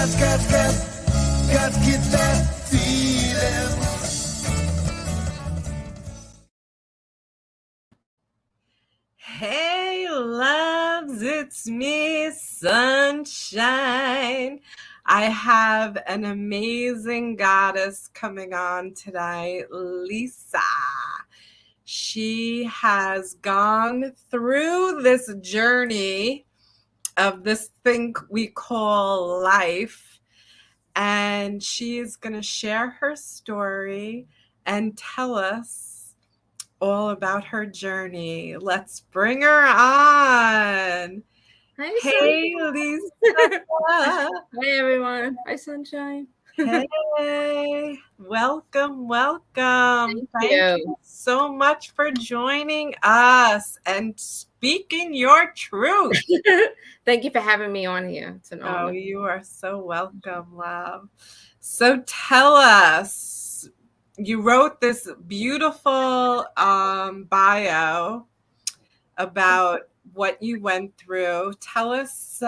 Got to get that feeling. Hey loves, it's me, Sunshine. I have an amazing goddess coming on tonight, Lisa. She has gone through this journey of this thing we call life, and she is going to share her story and tell us all about her journey. Let's bring her on. Hi, Hey, Sunshine. Lisa. Hi, everyone. Hi, Sunshine. Hey, welcome. Thank you. you so much for joining us and speaking your truth. Thank you for having me on here. It's an honor. Oh, you are so welcome, love. So tell us, you wrote this beautiful bio about what you went through. Tell us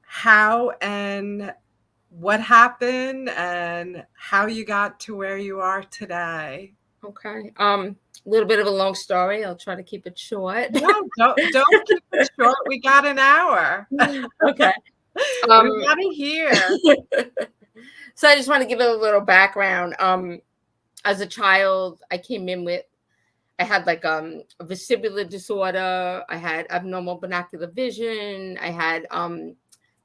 how and what happened and how you got to where you are today. Okay. A little bit of a long story. I'll try to keep it short. No, don't keep it short. We got an hour. Okay. We want to hear. So I just want to give it a little background. As a child, I had like a vestibular disorder. I had abnormal binocular vision. I had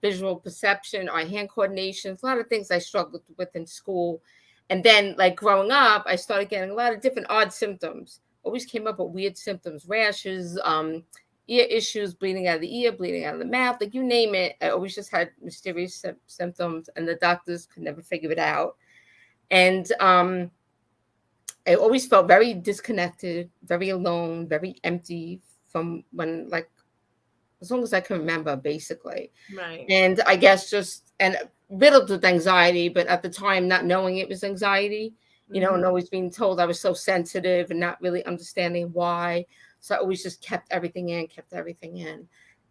visual perception or hand coordination. A lot of things I struggled with in school. And then like growing up, I started getting a lot of different odd symptoms. Always came up with weird symptoms, rashes, ear issues, bleeding out of the ear, bleeding out of the mouth, like you name it. I always just had mysterious symptoms, and the doctors could never figure it out. And I always felt very disconnected, very alone, very empty from when, like, as long as I can remember, basically. Right. And I guess and riddled with anxiety, but at the time, not knowing it was anxiety, and always being told I was so sensitive and not really understanding why. So I always just kept everything in.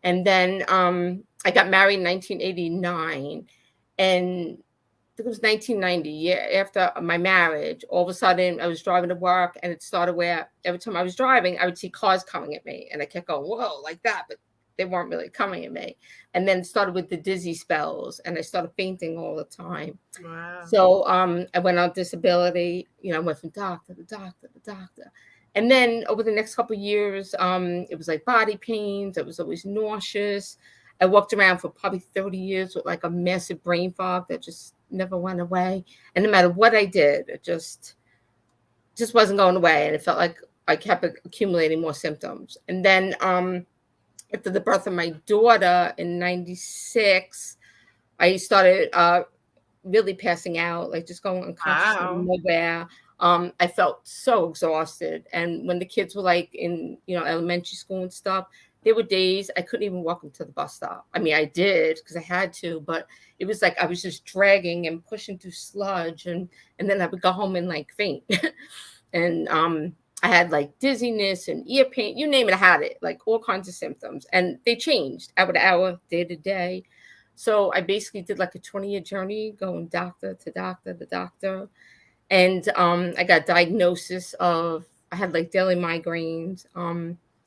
And then I got married in 1989, and it was 1990, year after my marriage. All of a sudden, I was driving to work, and it started where every time I was driving, I would see cars coming at me, and I kept going, whoa, like that, but they weren't really coming at me. And then it started with the dizzy spells, and I started fainting all the time. Wow. So I went on disability. I went from doctor to doctor to doctor. And then over the next couple of years, it was like body pains. I was always nauseous. I walked around for probably 30 years with like a massive brain fog that just never went away. And no matter what I did, it just wasn't going away. And it felt like I kept accumulating more symptoms. And then after the birth of my daughter in 96, I started really passing out, like just going unconscious out of nowhere. I felt so exhausted. And when the kids were like in, elementary school and stuff, there were days I couldn't even walk them to the bus stop. I mean, I did because I had to, but it was like I was just dragging and pushing through sludge, and then I would go home and like faint. And I had like dizziness and ear pain, you name it, I had it, like all kinds of symptoms, and they changed hour to hour, day to day. So I basically did like a 20-year journey going doctor to doctor to doctor. And I got diagnosis of, I had like daily migraines.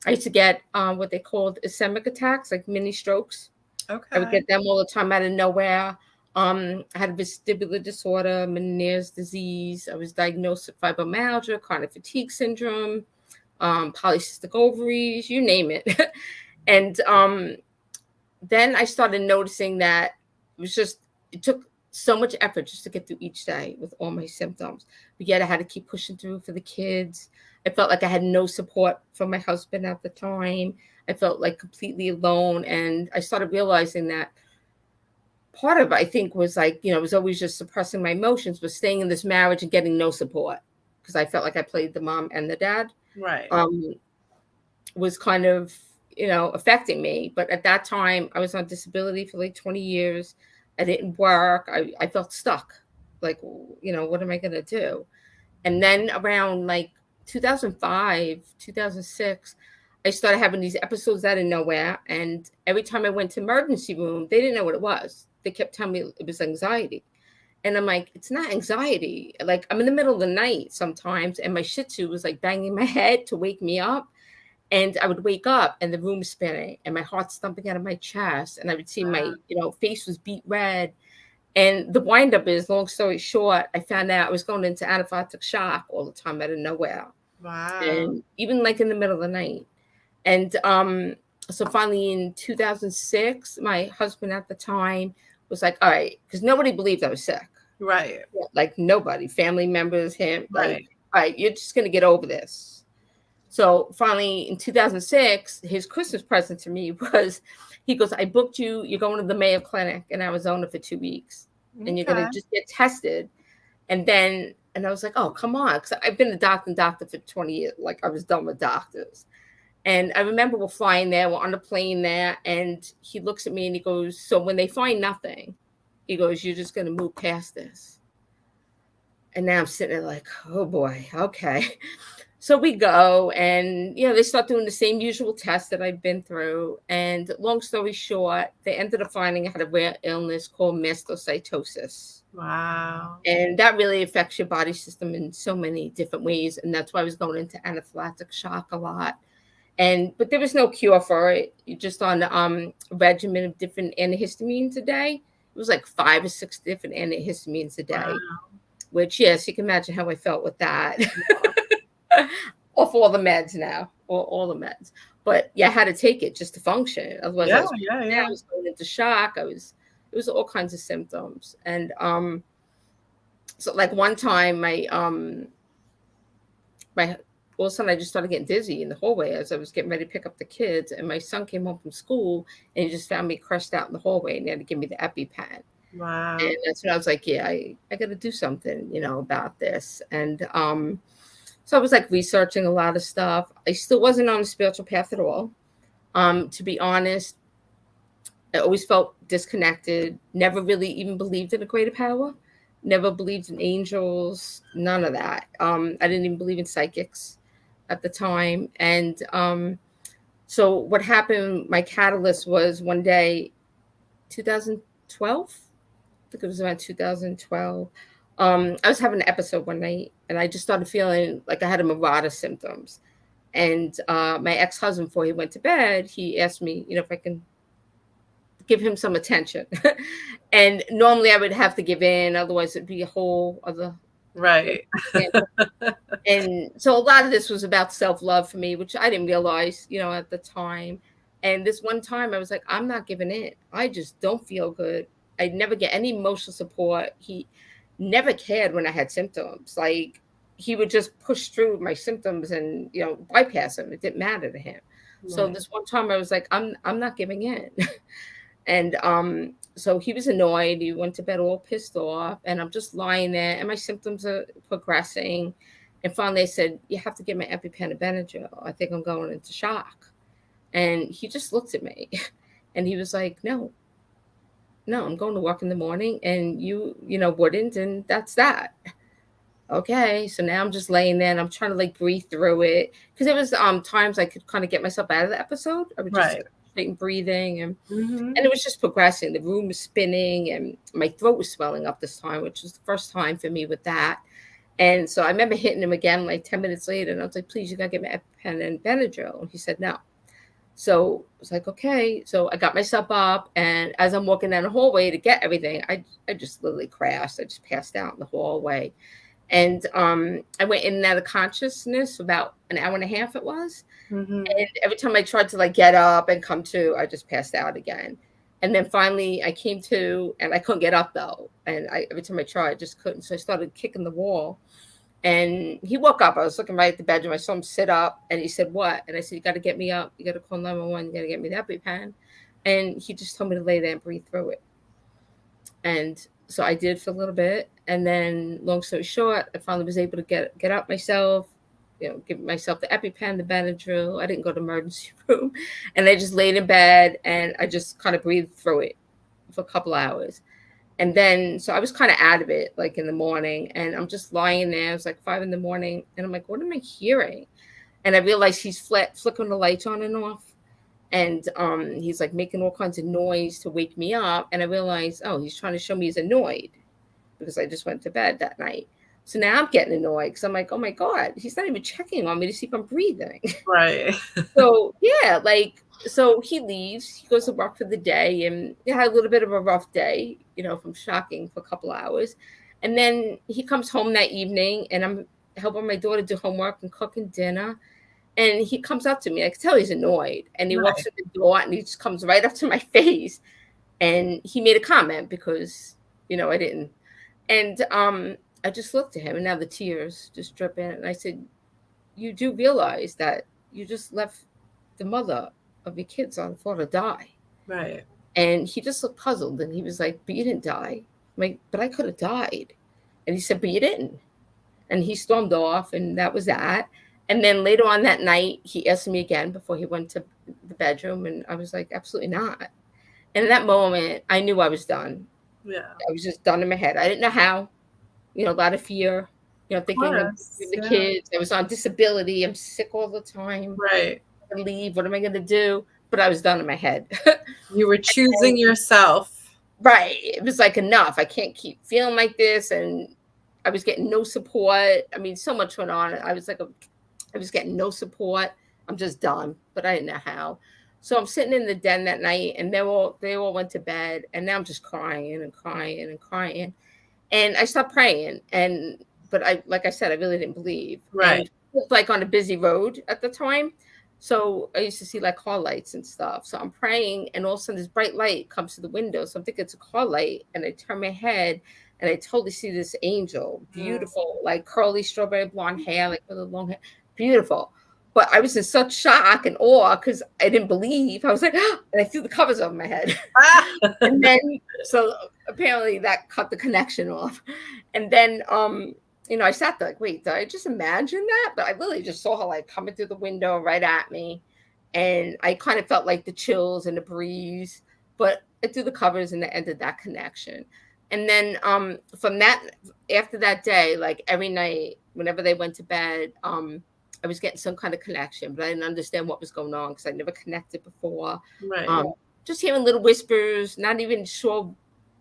I used to get what they called ischemic attacks, like mini strokes. Okay. I would get them all the time out of nowhere. I had a vestibular disorder, Meniere's disease. I was diagnosed with fibromyalgia, chronic fatigue syndrome, polycystic ovaries, you name it. And then I started noticing that it took so much effort just to get through each day with all my symptoms. But yet I had to keep pushing through for the kids. I felt like I had no support from my husband at the time. I felt like completely alone. And I started realizing that part of it, I think, was like, was always just suppressing my emotions, was staying in this marriage and getting no support, because I felt like I played the mom and the dad. Right. Was kind of, affecting me. But at that time, I was on disability for like 20 years. I didn't work. I felt stuck. Like, what am I going to do? And then around like 2005, 2006, I started having these episodes out of nowhere. And every time I went to emergency room, they didn't know what it was. They kept telling me it was anxiety. And I'm like, it's not anxiety. Like, I'm in the middle of the night sometimes, and my Shih Tzu was like banging my head to wake me up. And I would wake up and the room was spinning and my heart's thumping out of my chest. And I would see my, face was beet red. And the windup is, long story short, I found out I was going into anaphylactic shock all the time out of nowhere. Wow. And even like in the middle of the night. And so finally in 2006, my husband at the time was like, all right, because nobody believed I was sick. Right. Like nobody, family members, him, Right. like, all right, you're just going to get over this. So finally in 2006, his Christmas present to me was, he goes, I booked you, you're going to the Mayo Clinic in Arizona for 2 weeks. And you're going to just get tested. And I was like, oh, come on. Because I've been a doctor for 20 years. Like, I was done with doctors. And I remember we're flying there. We're on the plane there. And he looks at me and he goes, so when they find nothing, he goes, you're just going to move past this. And now I'm sitting there like, oh, boy. Okay. So we go and, they start doing the same usual tests that I've been through. And long story short, they ended up finding I had a rare illness called mastocytosis. Wow. And that really affects your body system in so many different ways. And that's why I was going into anaphylactic shock a lot. But there was no cure for it. You're just on a regimen of different antihistamines a day. It was like 5 or 6 different antihistamines a day. Wow. Which, yes, you can imagine how I felt with that. Off all the meds now, all the meds. But I had to take it just to function. Otherwise, I was going into shock. It was all kinds of symptoms. And so like one time all of a sudden I just started getting dizzy in the hallway as I was getting ready to pick up the kids. And my son came home from school and he just found me crushed out in the hallway and he had to give me the EpiPen. Wow. And that's when I was like, I got to do something, about this. And so I was like researching a lot of stuff. I still wasn't on a spiritual path at all. To be honest, I always felt disconnected, never really even believed in a greater power, never believed in angels, none of that. I didn't even believe in psychics at the time. And so what happened, my catalyst was one day, 2012, I think it was around 2012. I was having an episode one night and I just started feeling like I had a marauder symptoms. And my ex-husband, before he went to bed, he asked me, if I can give him some attention. And normally I would have to give in, otherwise it'd be a whole other. Right. And so a lot of this was about self-love for me, which I didn't realize, at the time. And this one time I was like, I'm not giving in. I just don't feel good. I never get any emotional support. He never cared when I had symptoms. Like he would just push through my symptoms and, bypass them. It didn't matter to him. Right. So this one time I was like, I'm not giving in. And so he was annoyed. He went to bed all pissed off. And I'm just lying there and my symptoms are progressing. And finally I said, you have to get my EpiPen and Benadryl. I think I'm going into shock. And he just looked at me and he was like, no, I'm going to work in the morning and you wouldn't. And that's that. Okay. So now I'm just laying there and I'm trying to like breathe through it. Cause it was times I could kind of get myself out of the episode. I would just breathing and it was just progressing. The room was spinning and my throat was swelling up this time, which was the first time for me with that. And so I remember hitting him again like 10 minutes later and I was like, please, you gotta get my EpiPen and Benadryl. And he said, no. So I was like, okay. So I got myself up and as I'm walking down the hallway to get everything, I just literally crashed. I just passed out in the hallway. And I went in and out of consciousness for about an hour and a half it was. And every time I tried to like get up and come to, I just passed out again. And then finally I came to and I couldn't get up though. And every time I tried, I just couldn't. So I started kicking the wall. And he woke up. I was looking right at the bedroom. I saw him sit up and he said, what? And I said, you got to get me up. You got to call 911. You got to get me the EpiPen. And he just told me to lay there and breathe through it. And so I did for a little bit. And then long story short, I finally was able to get up myself, give myself the EpiPen, the Benadryl. I didn't go to the emergency room. And I just laid in bed and I just kind of breathed through it for a couple hours. And then, so I was kind of out of it, like in the morning, and I'm just lying there. It was like 5 a.m. and I'm like, what am I hearing? And I realized he's flickering the lights on and off. And he's like making all kinds of noise to wake me up. And I realized, oh, he's trying to show me he's annoyed because I just went to bed that night. So now I'm getting annoyed because I'm like, oh my God, he's not even checking on me to see if I'm breathing. Right. So yeah, like, so he leaves, he goes to work for the day, and he had a little bit of a rough day, from shocking for a couple of hours. And then he comes home that evening, and I'm helping my daughter do homework and cooking dinner. And he comes up to me. I can tell he's annoyed. And he walks Right. through the door and he just comes right up to my face. And he made a comment because, I didn't. And I just looked at him, and now the tears just drip in. And I said, you do realize that you just left the mother of your kids on the floor to die. Right. And he just looked puzzled. And he was like, but you didn't die. I'm like, but I could have died. And he said, but you didn't. And he stormed off, and that was that. And then later on that night, he asked me again before he went to the bedroom. And I was like, absolutely not. And in that moment, I knew I was done. Yeah. I was just done in my head. I didn't know how, a lot of fear, thinking of the kids. I was on disability. I'm sick all the time. Right. I leave. What am I going to do? But I was done in my head. You were choosing yourself. Right. It was like, enough. I can't keep feeling like this. And I was getting no support. I mean, so much went on. I was getting no support. I'm just done, but I didn't know how. So I'm sitting in the den that night, and they all went to bed, and now I'm just crying and crying and crying. And I stopped praying, but like I said, I really didn't believe. Right. And it was like on a busy road at the time. So I used to see like car lights and stuff. So I'm praying, and all of a sudden this bright light comes to the window. So I'm thinking it's a car light, and I turn my head, and I totally see this angel, beautiful, like curly strawberry blonde hair, like with a long hair, beautiful. But I was in such shock and awe because I didn't believe. I was like, and I threw the covers over my head. And then, so apparently that cut the connection off. And then, I sat there like, wait, did I just imagine that? But I really just saw her like coming through the window right at me. And I kind of felt like the chills and the breeze, but I threw the covers and it ended that connection. And then from that, after that day, like every night, whenever they went to bed, I was getting some kind of connection, but I didn't understand what was going on because I never connected before. Right. Just hearing little whispers, not even sure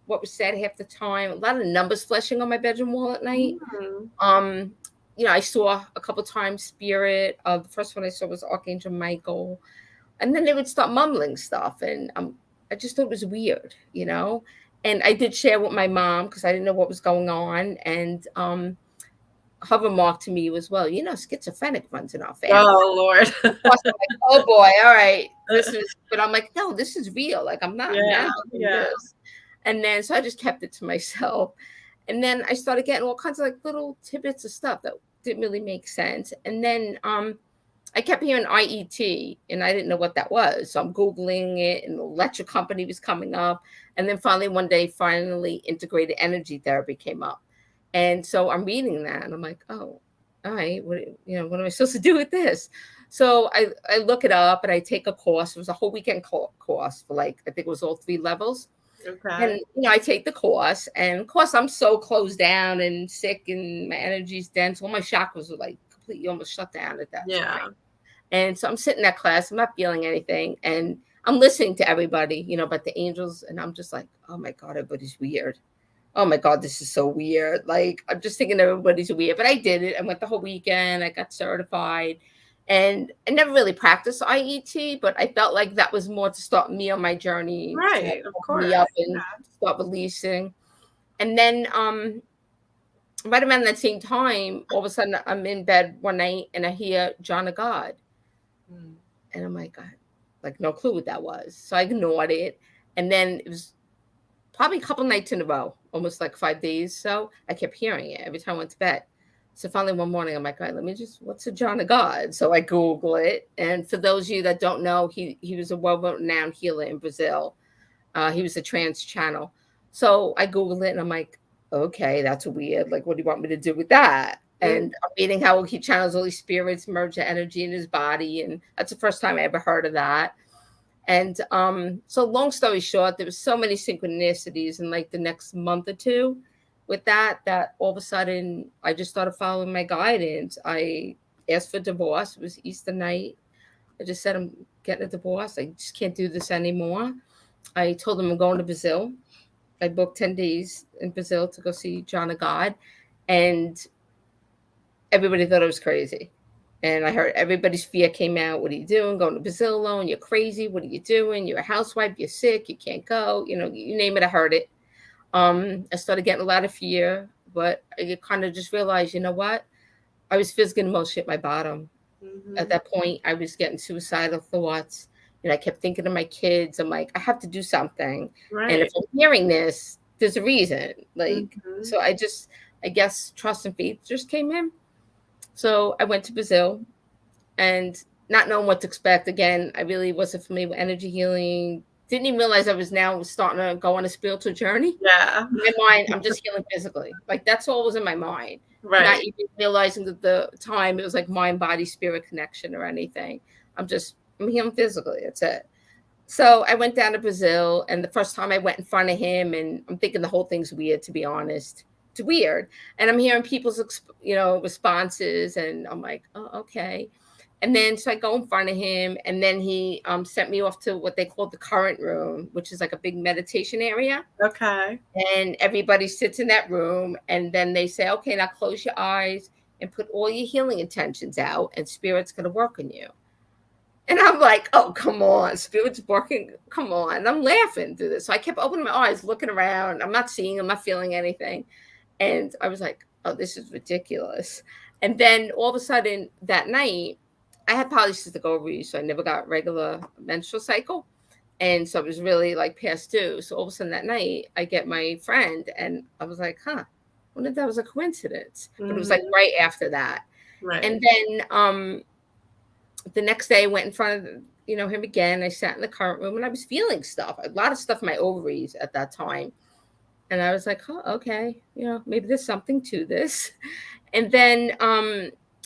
what was said half the time. A lot of numbers flashing on my bedroom wall at night. Mm-hmm. I saw a couple times spirit. The first one I saw was Archangel Michael. And then they would start mumbling stuff. And I just thought it was weird, And I did share with my mom because I didn't know what was going on. And her remark to me was, well, schizophrenic runs in our family. Oh, Lord. I'm like, oh, boy. All right. But I'm like, no, this is real. Like, I'm not Yeah. this. And then, so I just kept it to myself. And then I started getting all kinds of like little tidbits of stuff that didn't really make sense. And then I kept hearing IET, and I didn't know what that was. So I'm Googling it, and the electric company was coming up. And then finally, one day, integrated energy therapy came up. And so I'm reading that, and I'm like, oh, all right, what am I supposed to do with this? So I look it up, and I take a course. It was a whole weekend course for like, I think it was all 3 levels. Okay. And, I take the course, and of course I'm so closed down and sick, and my energy's dense. All my chakras were like completely almost shut down at that time. And so I'm sitting in that class, I'm not feeling anything. And I'm listening to everybody, about the angels. And I'm just like, oh my God, everybody's weird. Oh my God, this is so weird. Like, I'm just thinking everybody's weird, but I did it. I went the whole weekend. I got certified, and I never really practiced IET, but I felt like that was more to start me on my journey. Right. Of course. Me up and start releasing. And then, right around that same time, all of a sudden I'm in bed one night and I hear John of God. And I'm like, like no clue what that was. So I ignored it. And then it was probably a couple nights in a row, almost like 5 days. So I kept hearing it every time I went to bed. So finally one morning, I'm like, all right, what's a John of God? So I Google it. And for those of you that don't know, he was a world-renowned healer in Brazil. He was a trans channel. So I Googled it, and I'm like, okay, that's weird. Like, what do you want me to do with that? And I'm reading how he channels Holy Spirits, merge the energy in his body. And that's the first time I ever heard of that. And so long story short, there was so many synchronicities in like the next month or two with that all of a sudden I just started following my guidance. I asked for divorce. It was Easter night. I just said, I'm getting a divorce. I just can't do this anymore. I told him I'm going to Brazil. I booked 10 days in Brazil to go see John of God. And everybody thought I was crazy. And I heard everybody's fear came out. What are you doing? Going to Brazil alone? You're crazy. What are you doing? You're a housewife. You're sick. You can't go. You know, you name it. I heard it. I started getting a lot of fear, but I kind of just realized, you know what? I was physically and emotionally at my bottom. Mm-hmm. At that point, I was getting suicidal thoughts. And I kept thinking of my kids. I'm like, I have to do something. Right. And if I'm hearing this, there's a reason. Like, Mm-hmm. so I guess trust and faith just came in. So I went to Brazil and not knowing what to expect. Again, I really wasn't familiar with energy healing. Didn't even realize I was now starting to go on a spiritual journey. Yeah. In my mind, I'm just healing physically. Like that's all was in my mind. Right. Not even realizing that the time it was like mind, body, spirit connection or anything. I'm healing physically. That's it. So I went down to Brazil, and the first time I went in front of him, and I'm thinking the whole thing's weird, to be honest. It's weird. And I'm hearing people's, responses, and I'm like, oh, okay. And then so I go in front of him, and then he sent me off to what they call the current room, which is like a big meditation area. Okay. And everybody sits in that room, and then they say, okay, now close your eyes and put all your healing intentions out, and spirit's going to work on you. And I'm like, oh, come on, spirit's working. Come on. And I'm laughing through this. So I kept opening my eyes, looking around. I'm not seeing, I'm not feeling anything. And I was like, oh, this is ridiculous. And then all of a sudden that night, I had polycystic ovaries, so I never got regular menstrual cycle. And so it was really like past due. So all of a sudden that night, I get my friend, and I was like, I wonder if that was a coincidence. Mm-hmm. But it was like right after that. Right. And then the next day I went in front of him again. I sat in the current room, and I was feeling stuff, a lot of stuff in my ovaries at that time. And I was like, oh, okay, maybe there's something to this. And then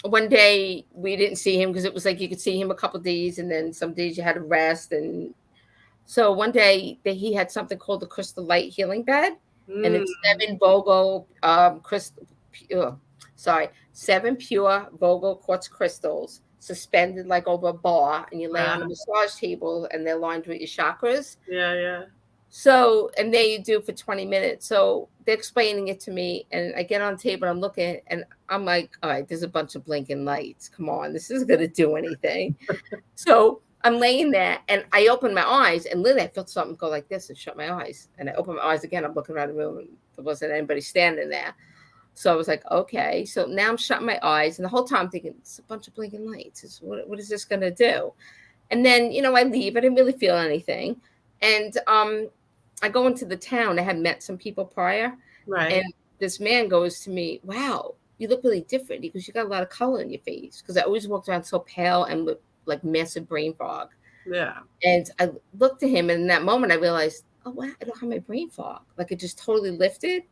one day we didn't see him because it was like you could see him a couple of days, and then some days you had to rest. And so one day he had something called the crystal light healing bed, and it's 7 pure Vogel quartz crystals suspended like over a bar, and you lay on a massage table, and they're lined with your chakras. Yeah. So, and there you do for 20 minutes. So they're explaining it to me, and I get on the table, I'm looking, and I'm like, all right, there's a bunch of blinking lights. Come on, this isn't going to do anything. So I'm laying there, and I open my eyes, and literally I felt something go like this and shut my eyes. And I open my eyes again. I'm looking around the room, and there wasn't anybody standing there. So I was like, okay. So now I'm shutting my eyes, and the whole time I'm thinking, it's a bunch of blinking lights. What is this going to do? And then, I leave. I didn't really feel anything. And I go into the town. I had met some people prior. Right. And this man goes to me, wow, you look really different because you got a lot of color in your face. Because I always walked around so pale and with like massive brain fog. Yeah. And I looked at him, and in that moment I realized, oh, wow, I don't have my brain fog. Like it just totally lifted.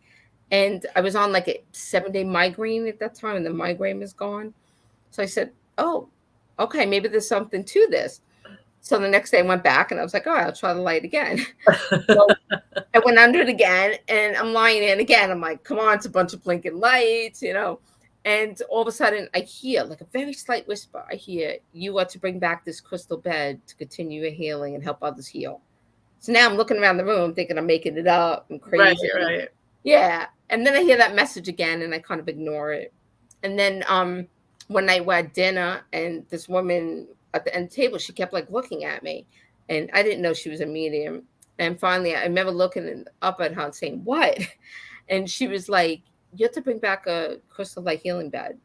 And I was on like a 7-day migraine at that time, and the migraine was gone. So I said, oh, okay, maybe there's something to this. So the next day I went back, and I was like, all right, I'll try the light again. So I went under it again, and I'm lying in again. I'm like, come on, it's a bunch of blinking lights, And all of a sudden I hear like a very slight whisper. I hear, you are to bring back this crystal bed to continue your healing and help others heal. So now I'm looking around the room thinking I'm making it up. I'm crazy. Right. Yeah. And then I hear that message again, and I kind of ignore it. And then one night we're at dinner, and this woman at the end table, she kept like looking at me, and I didn't know she was a medium. And finally I remember looking up at her and saying, what? And she was like, you have to bring back a crystal light healing bed.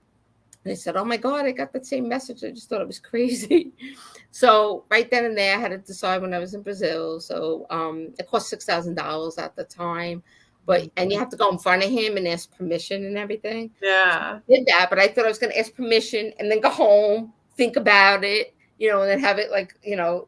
And I said, oh my God, I got that same message. I just thought it was crazy. So right then and there I had to decide when I was in Brazil. So it cost $6,000 at the time. And you have to go in front of him and ask permission and everything. Yeah. So I did that, but I thought I was going to ask permission and then go home, think about it, and then have it like,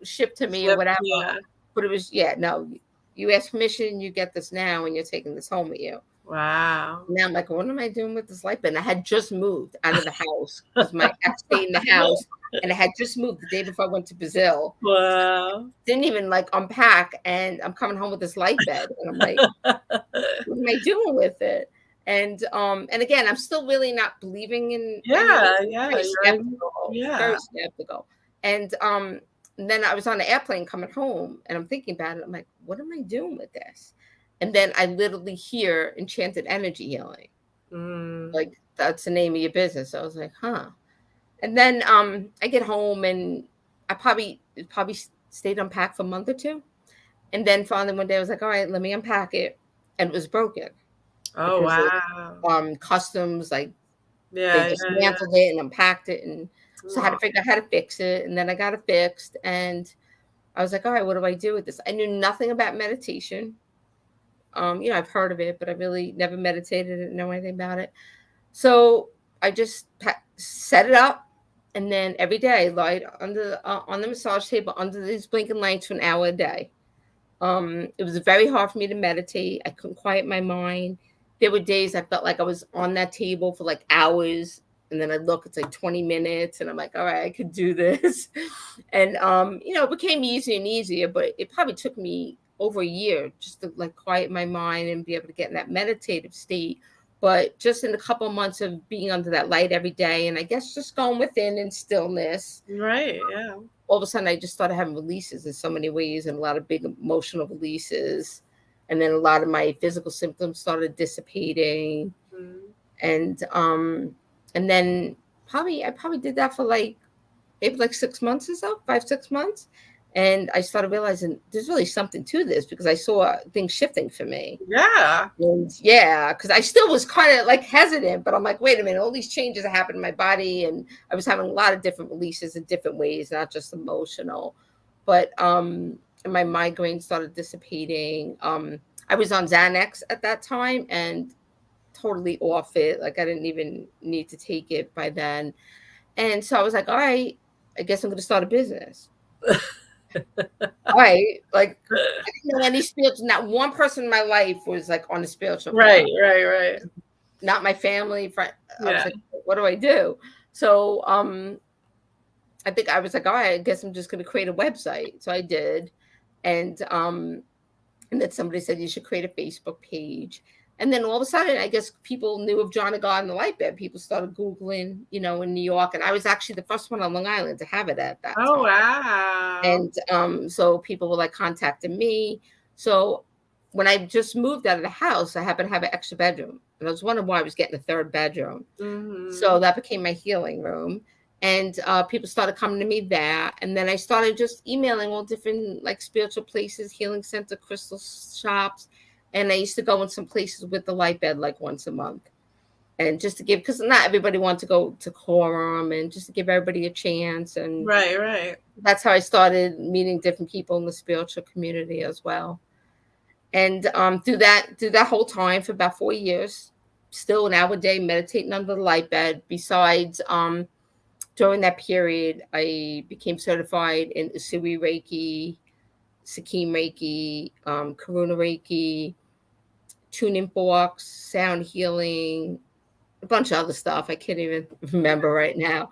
shipped to me or whatever. Yeah. But it was, no, you ask permission, you get this now, and you're taking this home with you. Wow. Now I'm like, what am I doing with this light bed? And I had just moved out of the house because my ex stayed in the house, and I had just moved the day before I went to Brazil. Wow. Didn't even like unpack, and I'm coming home with this light bed, and I'm like, what am I doing with it? And again, I'm still really not believing in any of Yeah, this. yeah, Very you're skeptical, yeah. very skeptical. And then I was on an airplane coming home, and I'm thinking about it. I'm like, what am I doing with this? And then I literally hear enchanted energy healing. Mm. Like, that's the name of your business. I was like, huh. And then I get home, and I probably stayed unpacked for a month or two. And then finally one day I was like, all right, let me unpack it. And it was broken Oh, because of wow. customs, like they Yeah, yeah, yeah. dismantled it and unpacked it. And so I had Aw. to figure out how to fix it. And then I got it fixed. And I was like, all right, what do I do with this? I knew nothing about meditation. I've heard of it, but I really never meditated, didn't know anything about it. So I just set it up, and then every day I lied under on the massage table under these blinking lights for an hour a day. It was very hard for me to meditate. I couldn't quiet my mind. There were days I felt like I was on that table for like hours, and then I look, it's like 20 minutes, and I'm like, all right, I could do this. And it became easier and easier, but it probably took me over a year just to like quiet my mind and be able to get in that meditative state. But just in a couple of months of being under that light every day, and I guess just going within in stillness, Right, yeah. all of a sudden I just started having releases in so many ways, and a lot of big emotional releases. And then a lot of my physical symptoms started dissipating. Mhm. And then I probably did that for like maybe like 6 months or so, 5, 6 months. And I started realizing there's really something to this, because I saw things shifting for me. Yeah. And yeah, because I still was kind of like hesitant, but I'm like, wait a minute, all these changes that happened in my body, and I was having a lot of different releases in different ways, not just emotional. But and my migraine started dissipating. I was on Xanax at that time and totally off it. Like, I didn't even need to take it by then. And so I was like, all right, I guess I'm going to start a business. All right. Like, I didn't know any spiritual, not one person in my life was like on the spiritual Right, path. right, right. Not my family, friend. I was Yeah. like, what do I do? So I think I was like, all right, I guess I'm just going to create a website. So I did. And then somebody said you should create a Facebook page. And then all of a sudden, I guess people knew of John and God and the Light Bed. People started Googling, in New York. And I was actually the first one on Long Island to have it at that Oh, time. wow. And so people were like contacting me. So when I just moved out of the house, I happened to have an extra bedroom. And I was wondering why I was getting a third bedroom. So Mhm. that became my healing room. And people started coming to me there. And then I started just emailing all different like spiritual places, healing center, crystal shops. And I used to go in some places with the light bed like once a month. And just to give, because not everybody wants to go to quorum, and just to give everybody a chance. And Right, right. that's how I started meeting different people in the spiritual community as well. And through that whole time for about 4 years, still an hour a day meditating under the light bed. Besides, during that period, I became certified in Usui Reiki, Sakim Reiki, Karuna Reiki, tuning forks, sound healing, a bunch of other stuff I can't even remember right now.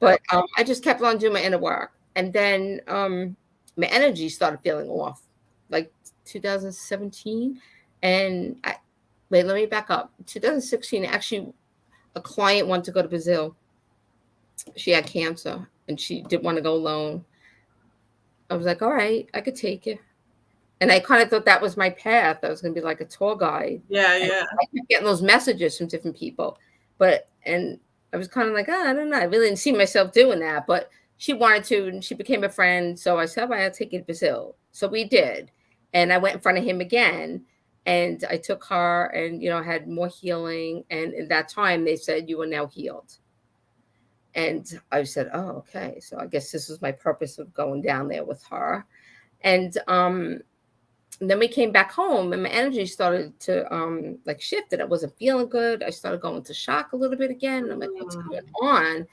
But I just kept on doing my inner work. And then my energy started feeling off, like 2017. And wait, let me back up. 2016, actually, a client wanted to go to Brazil. She had cancer and she didn't want to go alone. I was like, all right, I could take you. And I kind of thought that was my path. I was going to be like a tour guide. Yeah, And yeah. I kept getting those messages from different people. And I was kind of like, I don't know. I really didn't see myself doing that. But she wanted to, and she became a friend. So I said, well, I'll take you to Brazil. So we did. And I went in front of him again. And I took her and, had more healing. And in that time, they said, you are now healed. And I said, oh, okay. So I guess this was my purpose of going down there with her. And then we came back home, and my energy started to like shift, and I wasn't feeling good. I started going to shock a little bit again. And I'm like, what's going Mm. on?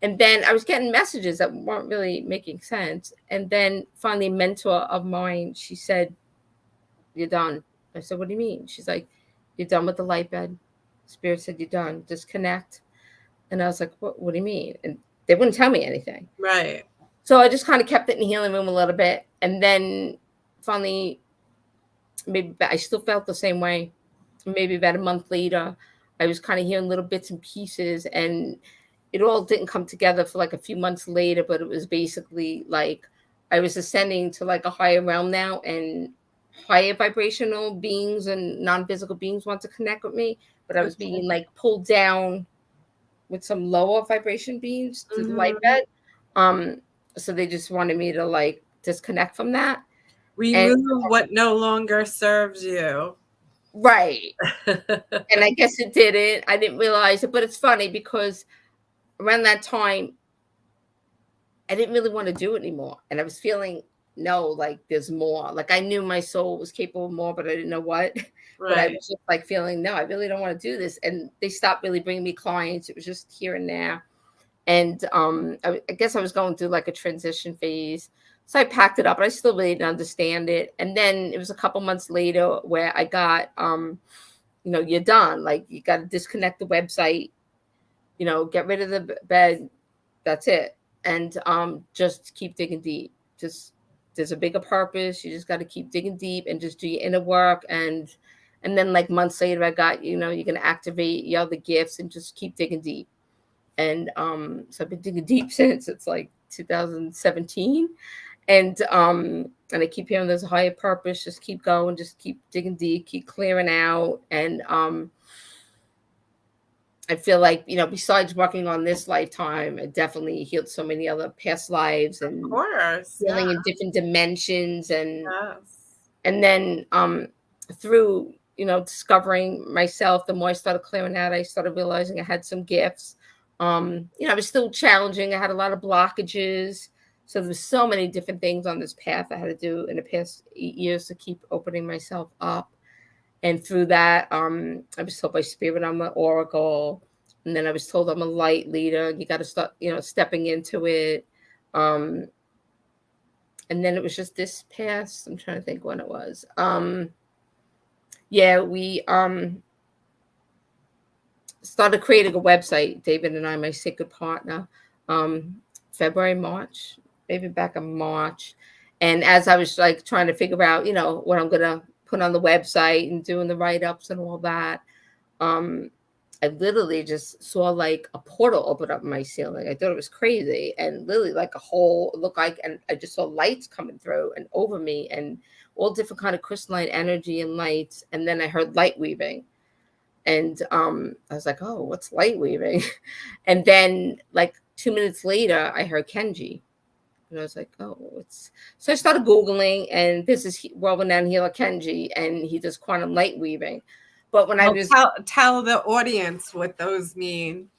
And then I was getting messages that weren't really making sense. And then finally, a mentor of mine, she said, you're done. I said, what do you mean? She's like, you're done with the light bed. Spirit said, you're done. Disconnect. And I was like, what do you mean? And they wouldn't tell me anything. Right. So I just kind of kept it in the healing room a little bit. And then finally, maybe I still felt the same way. maybe about a month later, I was kind of hearing little bits and pieces, and it all didn't come together for like a few months later, but it was basically like I was ascending to like a higher realm now, and higher vibrational beings and non-physical beings want to connect with me, but I was Okay. being like pulled down with some lower vibration beings to the light Mhm. bed. Um, so they just wanted me to like disconnect from that. And Remove what no longer serves you. right. And I guess it didn't. I didn't realize it, but it's funny because around that time, I didn't really want to do it anymore. And I was feeling, no, like there's more. Like I knew my soul was capable of more, but I didn't know what. But I Right. was just like feeling, no, I really don't want to do this. And they stopped really bringing me clients. It was just here and there. And I guess I was going through like a transition phase. So I packed it up, but I still really didn't understand it. And then it was a couple months later where I got, you're done. Like you got to disconnect the website, get rid of the bed. That's it. And just keep digging deep. Just there's a bigger purpose. You just got to keep digging deep and just do your inner work. And then like months later, I got, you're going to activate your other gifts and just keep digging deep. And so I've been digging deep since it's like 2017. And I keep hearing there's a higher purpose. Just keep going, just keep digging deep, keep clearing out. And I feel like, besides working on this lifetime, I definitely healed so many other past lives Of and course. Yeah. healing in different dimensions. Yes. And then through, discovering myself, the more I started clearing out, I started realizing I had some gifts. I was still challenging. I had a lot of blockages. So there was so many different things on this path I had to do in the past 8 years to keep opening myself up. And through that, I was told by spirit I'm an oracle. And then I was told I'm a light leader. You got to start, stepping into it. Um, and then it was just this past, I'm trying to think when it was. Yeah, we started creating a website, David and I, my sacred partner, February, March, maybe back in March. And as I was like trying to figure out, what I'm gonna put on the website and doing the write-ups and all that, um, I literally just saw like a portal open up in my ceiling. I thought it was crazy, and literally like a hole looked like, and I just saw lights coming through and over me, and all different kind of crystalline energy and lights. And then I heard light weaving, and I was like, oh, what's light weaving? And then like 2 minutes later, I heard Kenji. And I was like, oh, it's so I started Googling, and this is world-renowned healer Kenji, and he does quantum light weaving. But when I Well, was tell the audience what those mean.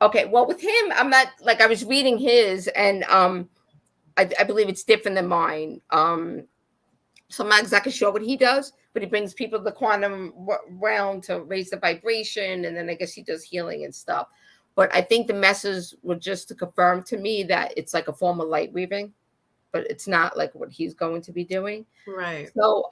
okay, well, with him, I'm not like I was reading his, and I believe it's different than mine. So I'm not exactly sure what he does, but he brings people to the quantum realm to raise the vibration, and then I guess he does healing and stuff. But I think the message was just to confirm to me that it's like a form of light weaving, but it's not like what he's going to be doing. Right. So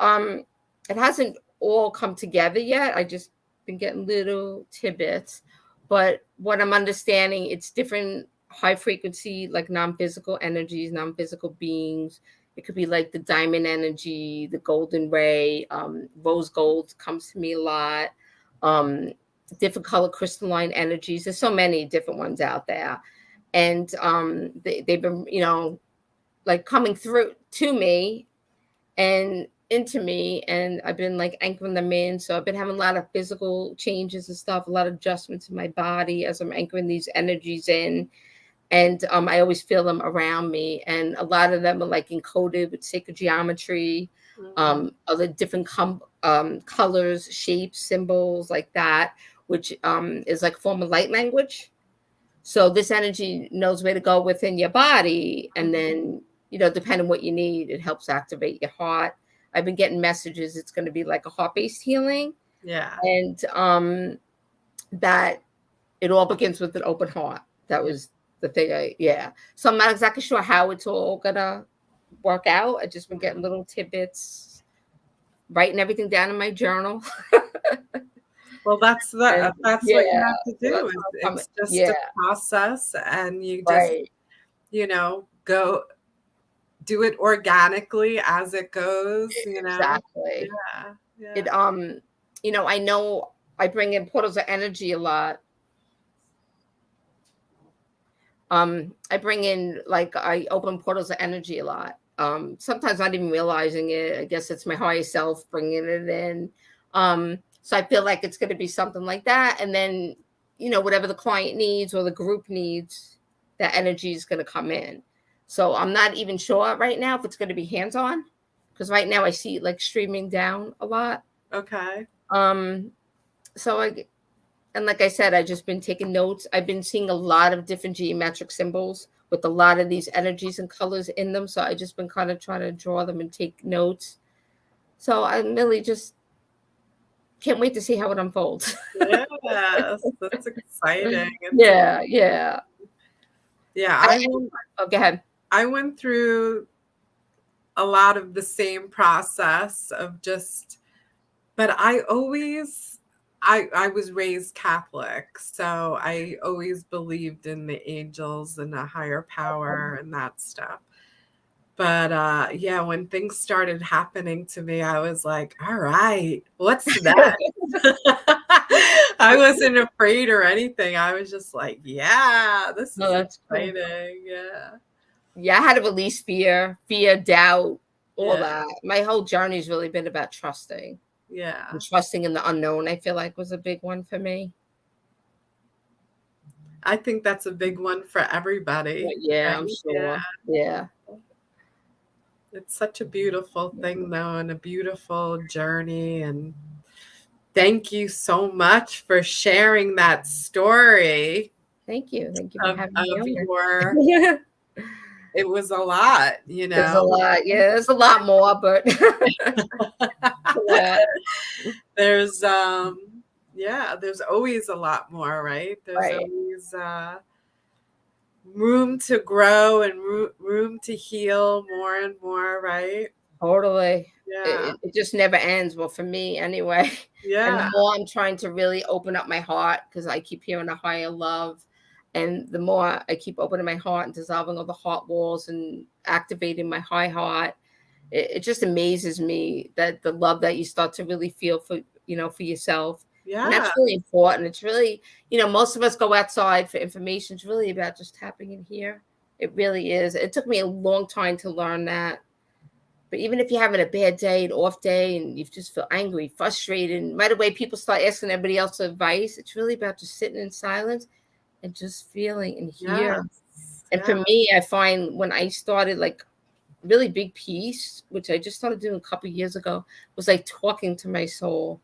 it hasn't all come together yet. I just been getting little tidbits, but what I'm understanding, it's different high frequency, like non-physical energies, non-physical beings. It could be like the diamond energy, the golden ray, rose gold comes to me a lot. Um, Different color crystalline energies. There's so many different ones out there, and they've been, like coming through to me and into me, and I've been like anchoring them in. So I've been having a lot of physical changes and stuff, a lot of adjustments in my body as I'm anchoring these energies in. And I always feel them around me, and a lot of them are like encoded with sacred geometry, other different colors, shapes, symbols like that, which is like a form of light language. So this energy knows where to go within your body, and then, depending on what you need, it helps activate your heart. I've been getting messages. It's going to be like a heart-based healing, Yeah. and that it all begins with an open heart. That was the thing. Yeah. So I'm not exactly sure how it's all gonna work out. I just been getting little tidbits, writing everything down in my journal. Well, that's And that's what you yeah, have to so do. that's how I'm coming. It's just Yeah, a process, and you just, right. go do it organically as it goes. Exactly. Yeah. Yeah. It I know I bring in portals of energy a lot. I bring in, like, I open portals of energy a lot. Sometimes not even realizing it. I guess it's my higher self bringing it in. So I feel like it's going to be something like that. And then, whatever the client needs or the group needs, that energy is going to come in. So I'm not even sure right now if it's going to be hands-on, because right now I see it like streaming down a lot. Okay. So and like I said, I've just been taking notes. I've been seeing a lot of different geometric symbols with a lot of these energies and colors in them. So I just been kind of trying to draw them and take notes. So I'm really just can't wait to see how it unfolds. Yes, that's exciting. Yeah, yeah. Yeah, Oh, go ahead. I went through a lot of the same process of just, but I was raised Catholic, so I always believed in the angels and a higher power and that stuff. But yeah, when things started happening to me, I was like, all right, what's that? I wasn't afraid or anything. I was just like, yeah, this is that's exciting. Cool. Yeah. Yeah, I had to release fear, doubt, all Yeah. that. My whole journey's really been about trusting. Yeah. And trusting in the unknown, I feel like, was a big one for me. I think that's a big one for everybody. Yeah, right? I'm sure. Yeah. It's such a beautiful thing, though, and a beautiful journey. And thank you so much for sharing that story. Thank you. Thank you for having me on your. here. It was a lot, There's a lot. Yeah, there's a lot more, but there's there's always a lot more, right? There's always room to grow and room to heal more and more, right? Totally. Yeah. It just never ends. Well, for me anyway. Yeah. And the more I'm trying to really open up my heart, because I keep hearing a higher love. And the more I keep opening my heart and dissolving all the heart walls and activating my high heart, it just amazes me that the love that you start to really feel for yourself. Yeah. And that's really important. It's really, most of us go outside for information. It's really about just tapping in here. It really is. It took me a long time to learn that. But even if you're having a bad day, an off day, and you just feel angry, frustrated, and right away people start asking everybody else advice, it's really about just sitting in silence and just feeling and hear. Yes. And for me, I find when I started, like, really big piece, which I just started doing a couple of years ago, was like talking to my soul.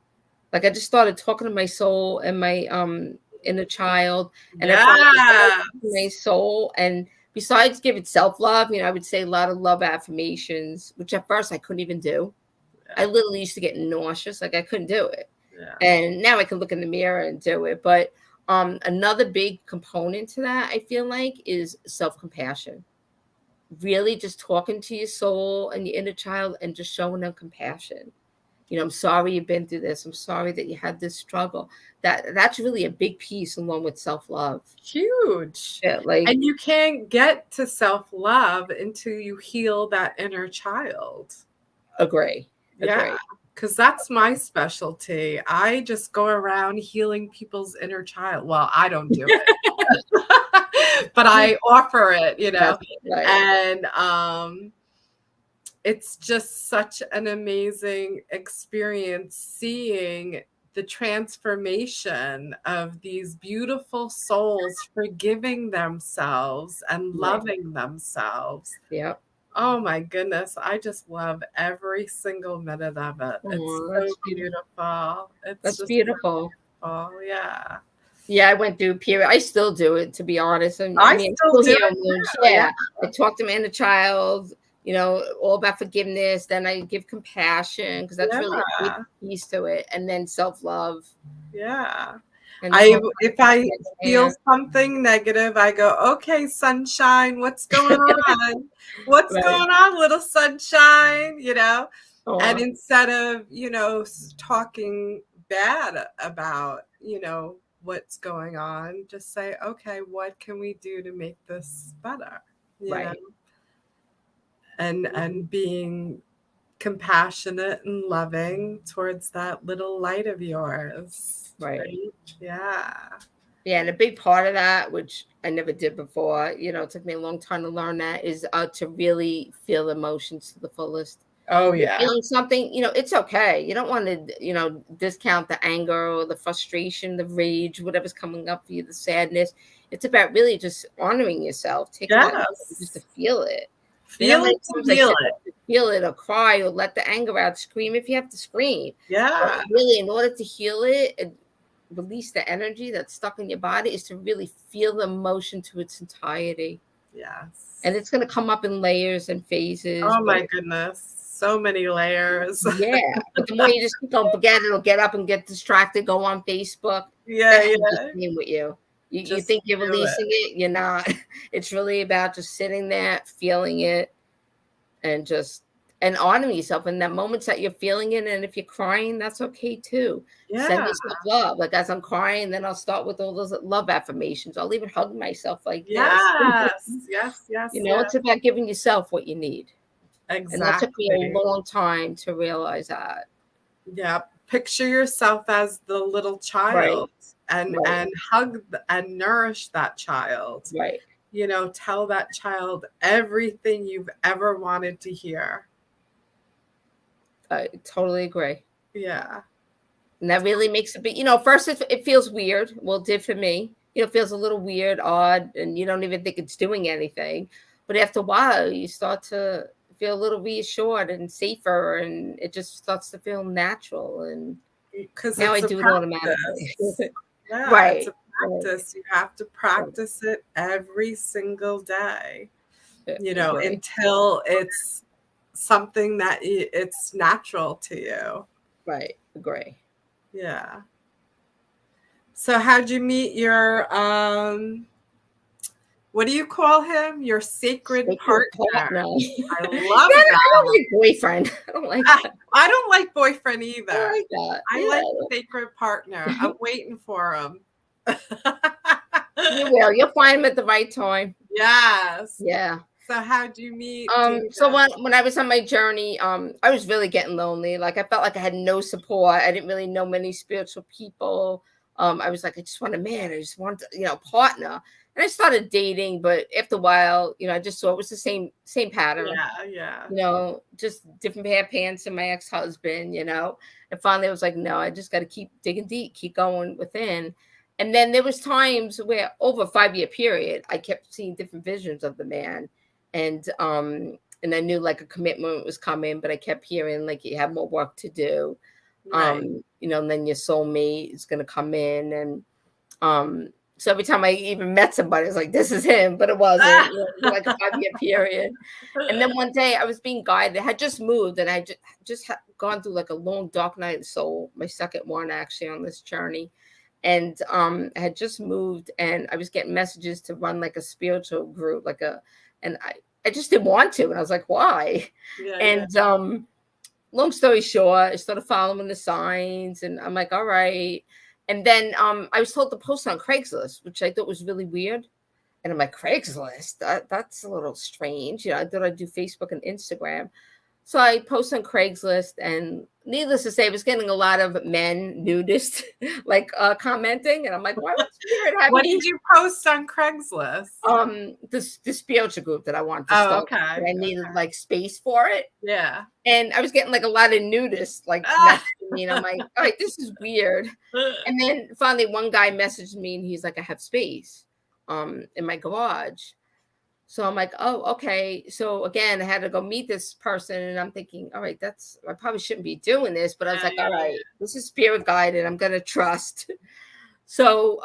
Like, I just started talking to my soul and my inner child, and I found my soul. And besides giving self-love, I would say a lot of love affirmations, which at first I couldn't even do. I literally used to get nauseous, like I couldn't do it. And now I can look in the mirror and do it. But another big component to that, I feel like, is self-compassion. Really just talking to your soul and your inner child and just showing them compassion. I'm sorry you've been through this. I'm sorry that you had this struggle. That's really a big piece, along with self-love. Huge. Yeah, and you can't get to self-love until you heal that inner child. Agree. Yeah, because that's my specialty. I just go around healing people's inner child. Well, I don't do it, but I offer it, and it's just such an amazing experience seeing the transformation of these beautiful souls forgiving themselves and loving themselves. Yep. Oh my goodness. I just love every single minute of it. It's so beautiful. That's beautiful. Yeah. Yeah, I went through a period. I still do it, to be honest. I still do it. Yeah. I talk to my inner child, all about forgiveness. Then I give compassion, because that's really a big piece to it. And then self-love. Yeah. If I feel something negative, I go, okay, sunshine, what's going on? What's going on, little sunshine? And instead of, talking bad about, what's going on, just say, okay, what can we do to make this better? You know? And being compassionate and loving towards that little light of yours. Right. Yeah. Yeah, and a big part of that, which I never did before, it took me a long time to learn that, is to really feel emotions to the fullest. Oh, You're yeah. feeling something, it's okay. You don't want to, discount the anger or the frustration, the rage, whatever's coming up for you, the sadness. It's about really just honoring yourself, taking that time just to Yes. feel it. You know how Feel many it to times I heal sit it. there to feel it or cry or let the anger out, scream if you have to scream. But Yeah. really, in order to heal it and release the energy that's stuck in your body, is to really feel the emotion to its entirety. Yes. And it's going to come up in layers and phases. Oh, But my goodness. So many layers. yeah, but the more you just don't forget it, or get up and get distracted, go on Facebook, Yeah, the energy's yeah. playing with you. You Just think you're do it. releasing it, you're not. It's really about just sitting there, feeling it, and honoring yourself in that moments that you're feeling it. And if you're crying, that's okay too. Send Yeah. yourself love. Like as I'm crying, then I'll start with all those love affirmations. I'll even hug myself like this. Yes. Yes, yes, It's yes. about giving yourself what you need. And that took me a Exactly. long time to realize that. Yeah. Picture yourself as the little child, Right. and Right. hug and nourish that child. Right. Tell that child everything you've ever wanted to hear. I totally agree. Yeah. And that really makes it be, first it feels weird. Well, it did for me. It feels a little weird, odd, and you don't even think it's doing anything. But after a while, you start to feel a little reassured and safer, and it just starts to feel natural. And Because now I it's a do it automatically. practice. Yeah, it's Right. a Right. practice. You have to Right. practice it every single day, Agree. until it's something that it's natural to you. Right. Agree. Yeah. So how'd you meet your what do you call him? Your sacred Sacred partner. partner. I Yeah, love I that. don't like boyfriend. I don't like that. I don't like boyfriend I either. don't like that. I Yeah. like sacred partner. I'm waiting for him. You will. You'll find him at the right time. Yes. Yeah. So how'd you meet David? So when I was on my journey, I was really getting lonely. Like I felt like I had no support. I didn't really know many spiritual people. I was like, I just want a man. I just want, a partner. And I started dating, but after a while, I just saw it was the same pattern. Yeah, yeah. Just different pair of pants than my ex-husband, And finally I was like, no, I just got to keep digging deep, keep going within. And then there was times where over a 5-year period, I kept seeing different visions of the man. And I knew like a commitment was coming, but I kept hearing like you have more work to do. Right. And then your soulmate is gonna come in. And so every time I even met somebody, I was like, this is him, but it wasn't. Like a 5-year period. And then one day I was being guided. I had just moved, and I just gone through like a long dark night of the soul, my second one actually on this journey. And I had just moved, and I was getting messages to run like a spiritual group, and I just didn't want to. And I was like, why? Yeah, And long story short, I started following the signs, and I'm like, all right. And then I was told to post on Craigslist, which I thought was really weird. And I'm like, Craigslist? That's a little strange. I thought I'd do Facebook and Instagram. So I post on Craigslist, and needless to say, I was getting a lot of men nudists like commenting. And I'm like, why was it weird? What did you post on Craigslist? The spiritual group that I wanted to Oh, start. okay. And I needed like space for it. Yeah. And I was getting like a lot of nudists like messaging me, and I'm like, all right, this is weird. And then finally one guy messaged me, and he's like, I have space in my garage. So I'm like, oh, okay. So again, I had to go meet this person, and I'm thinking, all right, I probably shouldn't be doing this, but I was like, all right, this is spirit guided. I'm going to trust. So,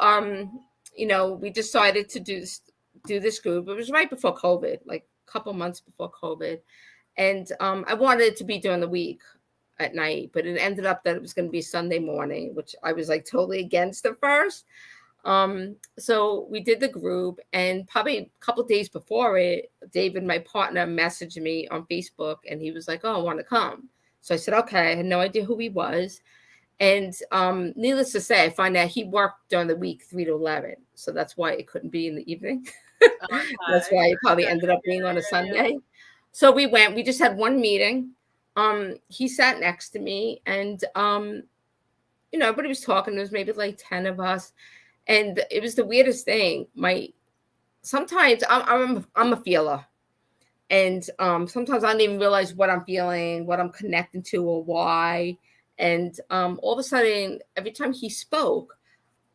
we decided to do this group. It was right before COVID, like a couple months before COVID. And I wanted it to be during the week at night, but it ended up that it was going to be Sunday morning, which I was like totally against at first. So we did the group, and probably a couple of days before it, David, my partner, messaged me on Facebook, and he was like, oh, I want to come. So I said, okay. I had no idea who he was. And needless to say, I find out he worked during the week 3 to 11. So that's why it couldn't be in the evening. Okay. That's why it probably ended up being on a Sunday. So we just had one meeting. he sat next to me, and everybody was talking. There was maybe like 10 of us, and it was the weirdest thing. Sometimes I'm a feeler, and sometimes I don't even realize what I'm feeling, what I'm connecting to, or why. And all of a sudden, every time he spoke,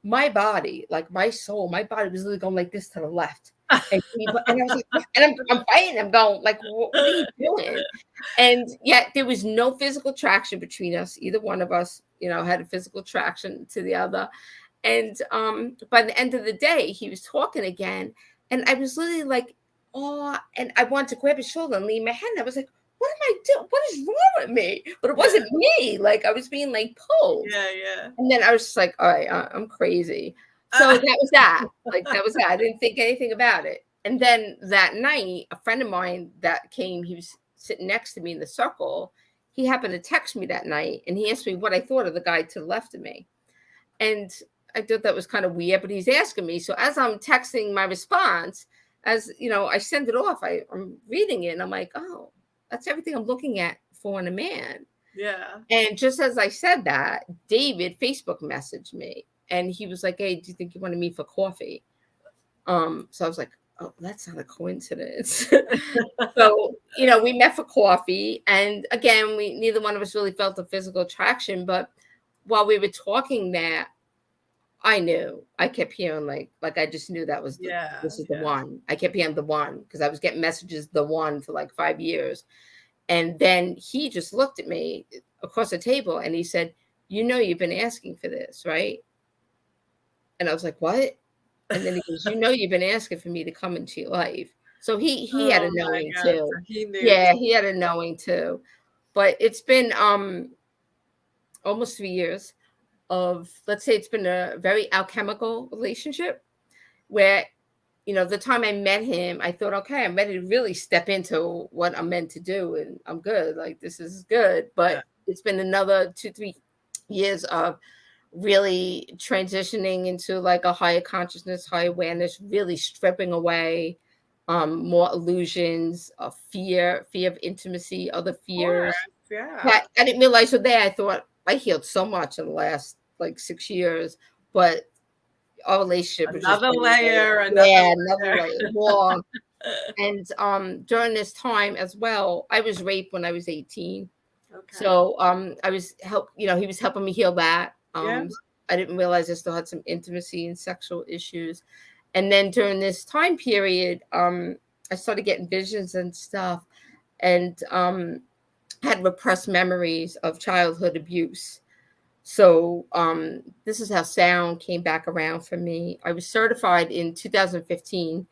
my body, like my soul, my body was literally going like this to the left. And I was like, "What?" And I'm fighting. I'm going like, what are you doing? And yet there was no physical attraction between us. Either one of us, had a physical attraction to the other. And by the end of the day, he was talking again. And I was literally like, oh, and I wanted to grab his shoulder and lean my head. And I was like, what am I doing? What is wrong with me? But it wasn't me. Like I was being like pulled. Yeah. And then I was just like, all right, I'm crazy. So that was that. Like that was that. I didn't think anything about it. And then that night, a friend of mine that came, he was sitting next to me in the circle. He happened to text me that night, and he asked me what I thought of the guy to the left of me. And I thought that was kind of weird, but he's asking me. So as I'm texting my response, as I send it off, I'm reading it, and I'm like, oh, that's everything I'm looking at for in a man. Yeah. And just as I said that, David Facebook messaged me, and he was like, hey, do you think you want to meet for coffee? So I was like, oh, that's not a coincidence. So, we met for coffee. And again, neither one of us really felt a physical attraction. But while we were talking there, I knew. I kept hearing like I just knew that was this is the one. I kept hearing the one because I was getting messages, the one, for like 5 years. And then he just looked at me across the table and he said, you've been asking for this, right? And I was like, what? And then he goes, you've been asking for me to come into your life. So he had a knowing too. So he knew. Yeah, he had a knowing too. But it's been almost 3 years of, let's say it's been a very alchemical relationship where, the time I met him, I thought, okay, I'm ready to really step into what I'm meant to do. And I'm good. Like, this is good. But it's been another 2-3 years of really transitioning into like a higher consciousness, higher awareness, really stripping away more illusions of fear of intimacy, other fears. Yeah. I didn't realize so there. I thought I healed so much in the last like 6 years, but our relationship was another just layer, another layer more. And during this time as well, I was raped when I was 18. Okay. So I was he was helping me heal that. I didn't realize I still had some intimacy and sexual issues. And then during this time period, I started getting visions and stuff, and had repressed memories of childhood abuse. So this is how sound came back around for me. I was certified in 2015,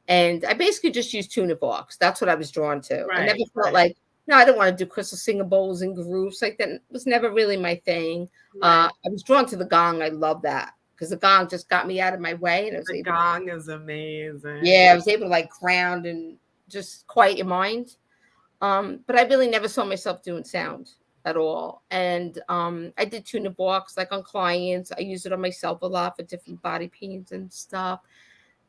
and I basically just used tuner box. That's what I was drawn to. I never felt like, no, I don't want to do crystal singer bowls and grooves. Like that was never really my thing. I was drawn to the gong. I love that because the gong just got me out of my way. And the gong is amazing. Yeah, I was able to like ground and just quiet your mind. But I really never saw myself doing sound at all. And I did tuner box like on clients. I use it on myself a lot for different body pains and stuff.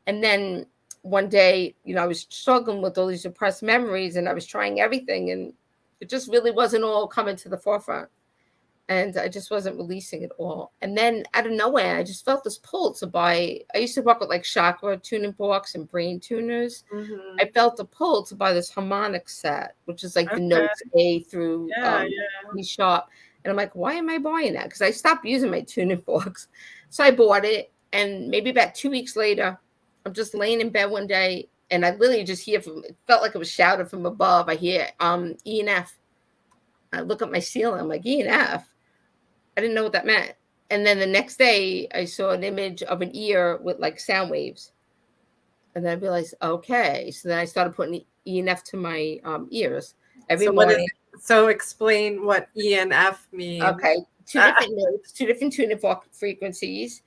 And then one day, I was struggling with all these repressed memories, and I was trying everything, and it just really wasn't all coming to the forefront. And I just wasn't releasing it all. And then out of nowhere, I just felt this pull to buy. I used to work with like chakra tuning box and brain tuners. Mm-hmm. I felt the pull to buy this harmonic set, which is like the notes A through E sharp. And I'm like, why am I buying that? Because I stopped using my tuning box. So I bought it. And maybe about 2 weeks later, I'm just laying in bed one day, and I literally just hear it felt like it was shouted from above. I hear E and F. I look at my ceiling. I'm like, E and F. I didn't know what that meant. And then the next day, I saw an image of an ear with like sound waves. And then I realized, okay. So then I started putting E and F to my ears every morning. So explain what E and F means. Okay. 2 different notes, 2 different tuning frequencies.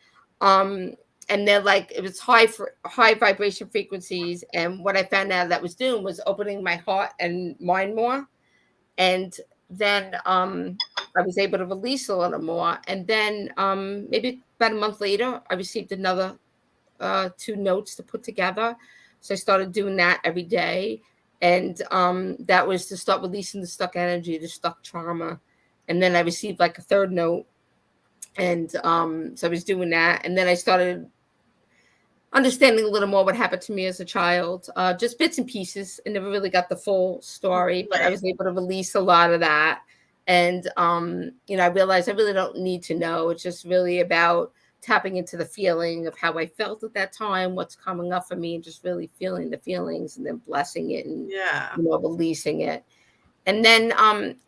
And they're like, it was high vibration frequencies. And what I found out that was doing was opening my heart and mind more. And then I was able to release a little more. And then maybe about a month later, I received another 2 notes to put together. So I started doing that every day. And that was to start releasing the stuck energy, the stuck trauma. And then I received like a third note. And so I was doing that. And then I started understanding a little more what happened to me as a child, just bits and pieces. I never really got the full story, but I was able to release a lot of that. And, I realized I really don't need to know. It's just really about tapping into the feeling of how I felt at that time, what's coming up for me, and just really feeling the feelings and then blessing it and, releasing it. And then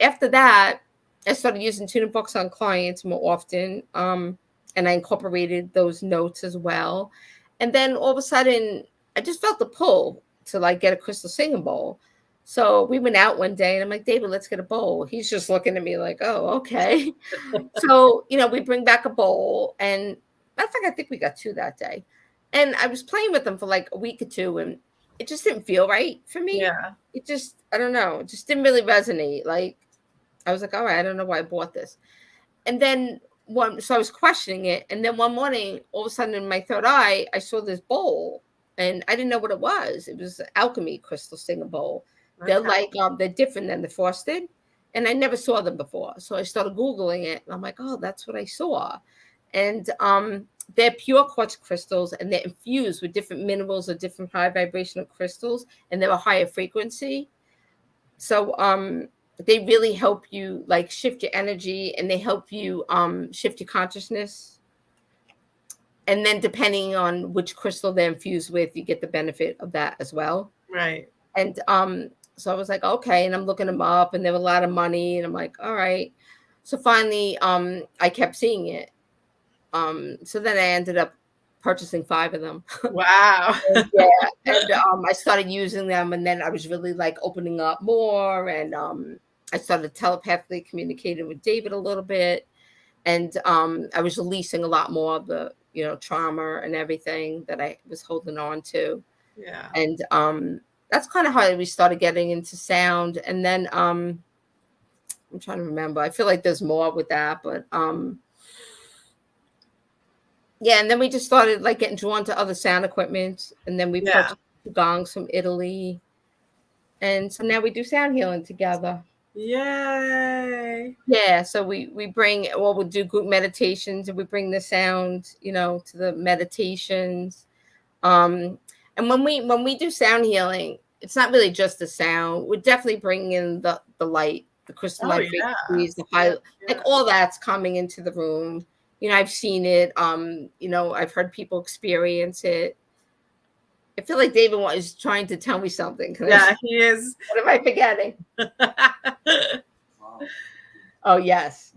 after that, I started using tuning books on clients more often. And I incorporated those notes as well. And then all of a sudden, I just felt the pull to like get a crystal singing bowl. So we went out one day and I'm like, David, let's get a bowl. He's just looking at me like, oh, okay. So, we bring back a bowl. And matter of fact, I think we got two that day. And I was playing with them for like a week or two. And it just didn't feel right for me. Yeah. It just, I don't know. It just didn't really resonate. Like, I was like, all right, I don't know why I bought this. And then so I was questioning it. And then one morning, all of a sudden in my third eye, I saw this bowl and I didn't know what it was. It was an alchemy crystal singing bowl. Okay. They're like, they're different than the frosted. And I never saw them before. So I started Googling it and I'm like, oh, that's what I saw. And they're pure quartz crystals and they're infused with different minerals or different high vibrational crystals. And they're a higher frequency. So, they really help you like shift your energy and they help you shift your consciousness. And then depending on which crystal they're infused with, you get the benefit of that as well. Right. And so I was like, okay. And I'm looking them up and there were a lot of money. And I'm like, all right. So finally, I kept seeing it. So then I ended up purchasing 5 of them. Wow. And I started using them. And then I was really like opening up more. And I started telepathically communicating with David a little bit. And I was releasing a lot more of the, trauma and everything that I was holding on to. Yeah. And that's kind of how we started getting into sound. And then I'm trying to remember. I feel like there's more with that. But yeah, and then we just started like getting drawn to other sound equipment. And then we purchased gongs from Italy. And so now we do sound healing together. Yay. Yeah, so we we'll do group meditations and we bring the sound, to the meditations. And when we do sound healing, it's not really just the sound. We're definitely bringing in the light, the crystalline frequencies, the high, like all that's coming into the room. I've seen it. I've heard people experience it. I feel like David is trying to tell me something. Yeah, he is. What am I forgetting? Oh, yes.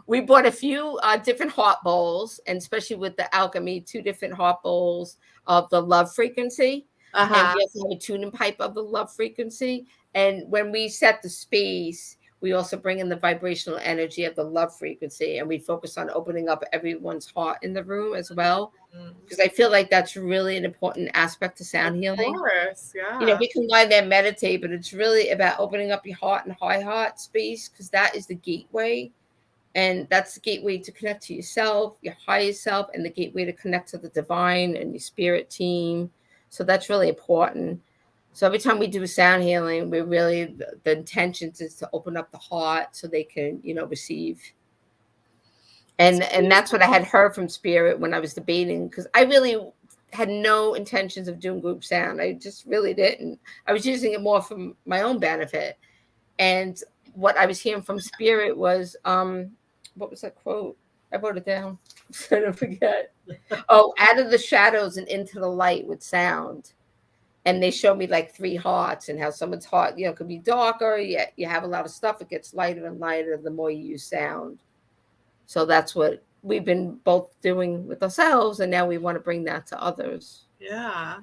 We bought a few different heart bowls, and especially with the alchemy, 2 different heart bowls of the love frequency. And we also have a tuning pipe of the love frequency. And when we set the space, we also bring in the vibrational energy of the love frequency, and we focus on opening up everyone's heart in the room as well. Because I feel like that's really an important aspect to sound healing. Of course, yeah. We can lie there and meditate, but it's really about opening up your heart and high heart space, because that is the gateway. And that's the gateway to connect to yourself, your higher self, and the gateway to connect to the divine and your spirit team. So that's really important. So every time we do sound healing, we're really, the intention is to open up the heart so they can, receive. And that's what I had heard from Spirit when I was debating, because I really had no intentions of doing group sound. I just really didn't. I was using it more for my own benefit. And what I was hearing from Spirit was, what was that quote? I wrote it down so I don't forget. Oh, out of the shadows and into the light with sound. And they showed me like 3 hearts and how someone's heart, could be darker. You have a lot of stuff. It gets lighter and lighter the more you use sound. So that's what we've been both doing with ourselves. And now we want to bring that to others. Yeah.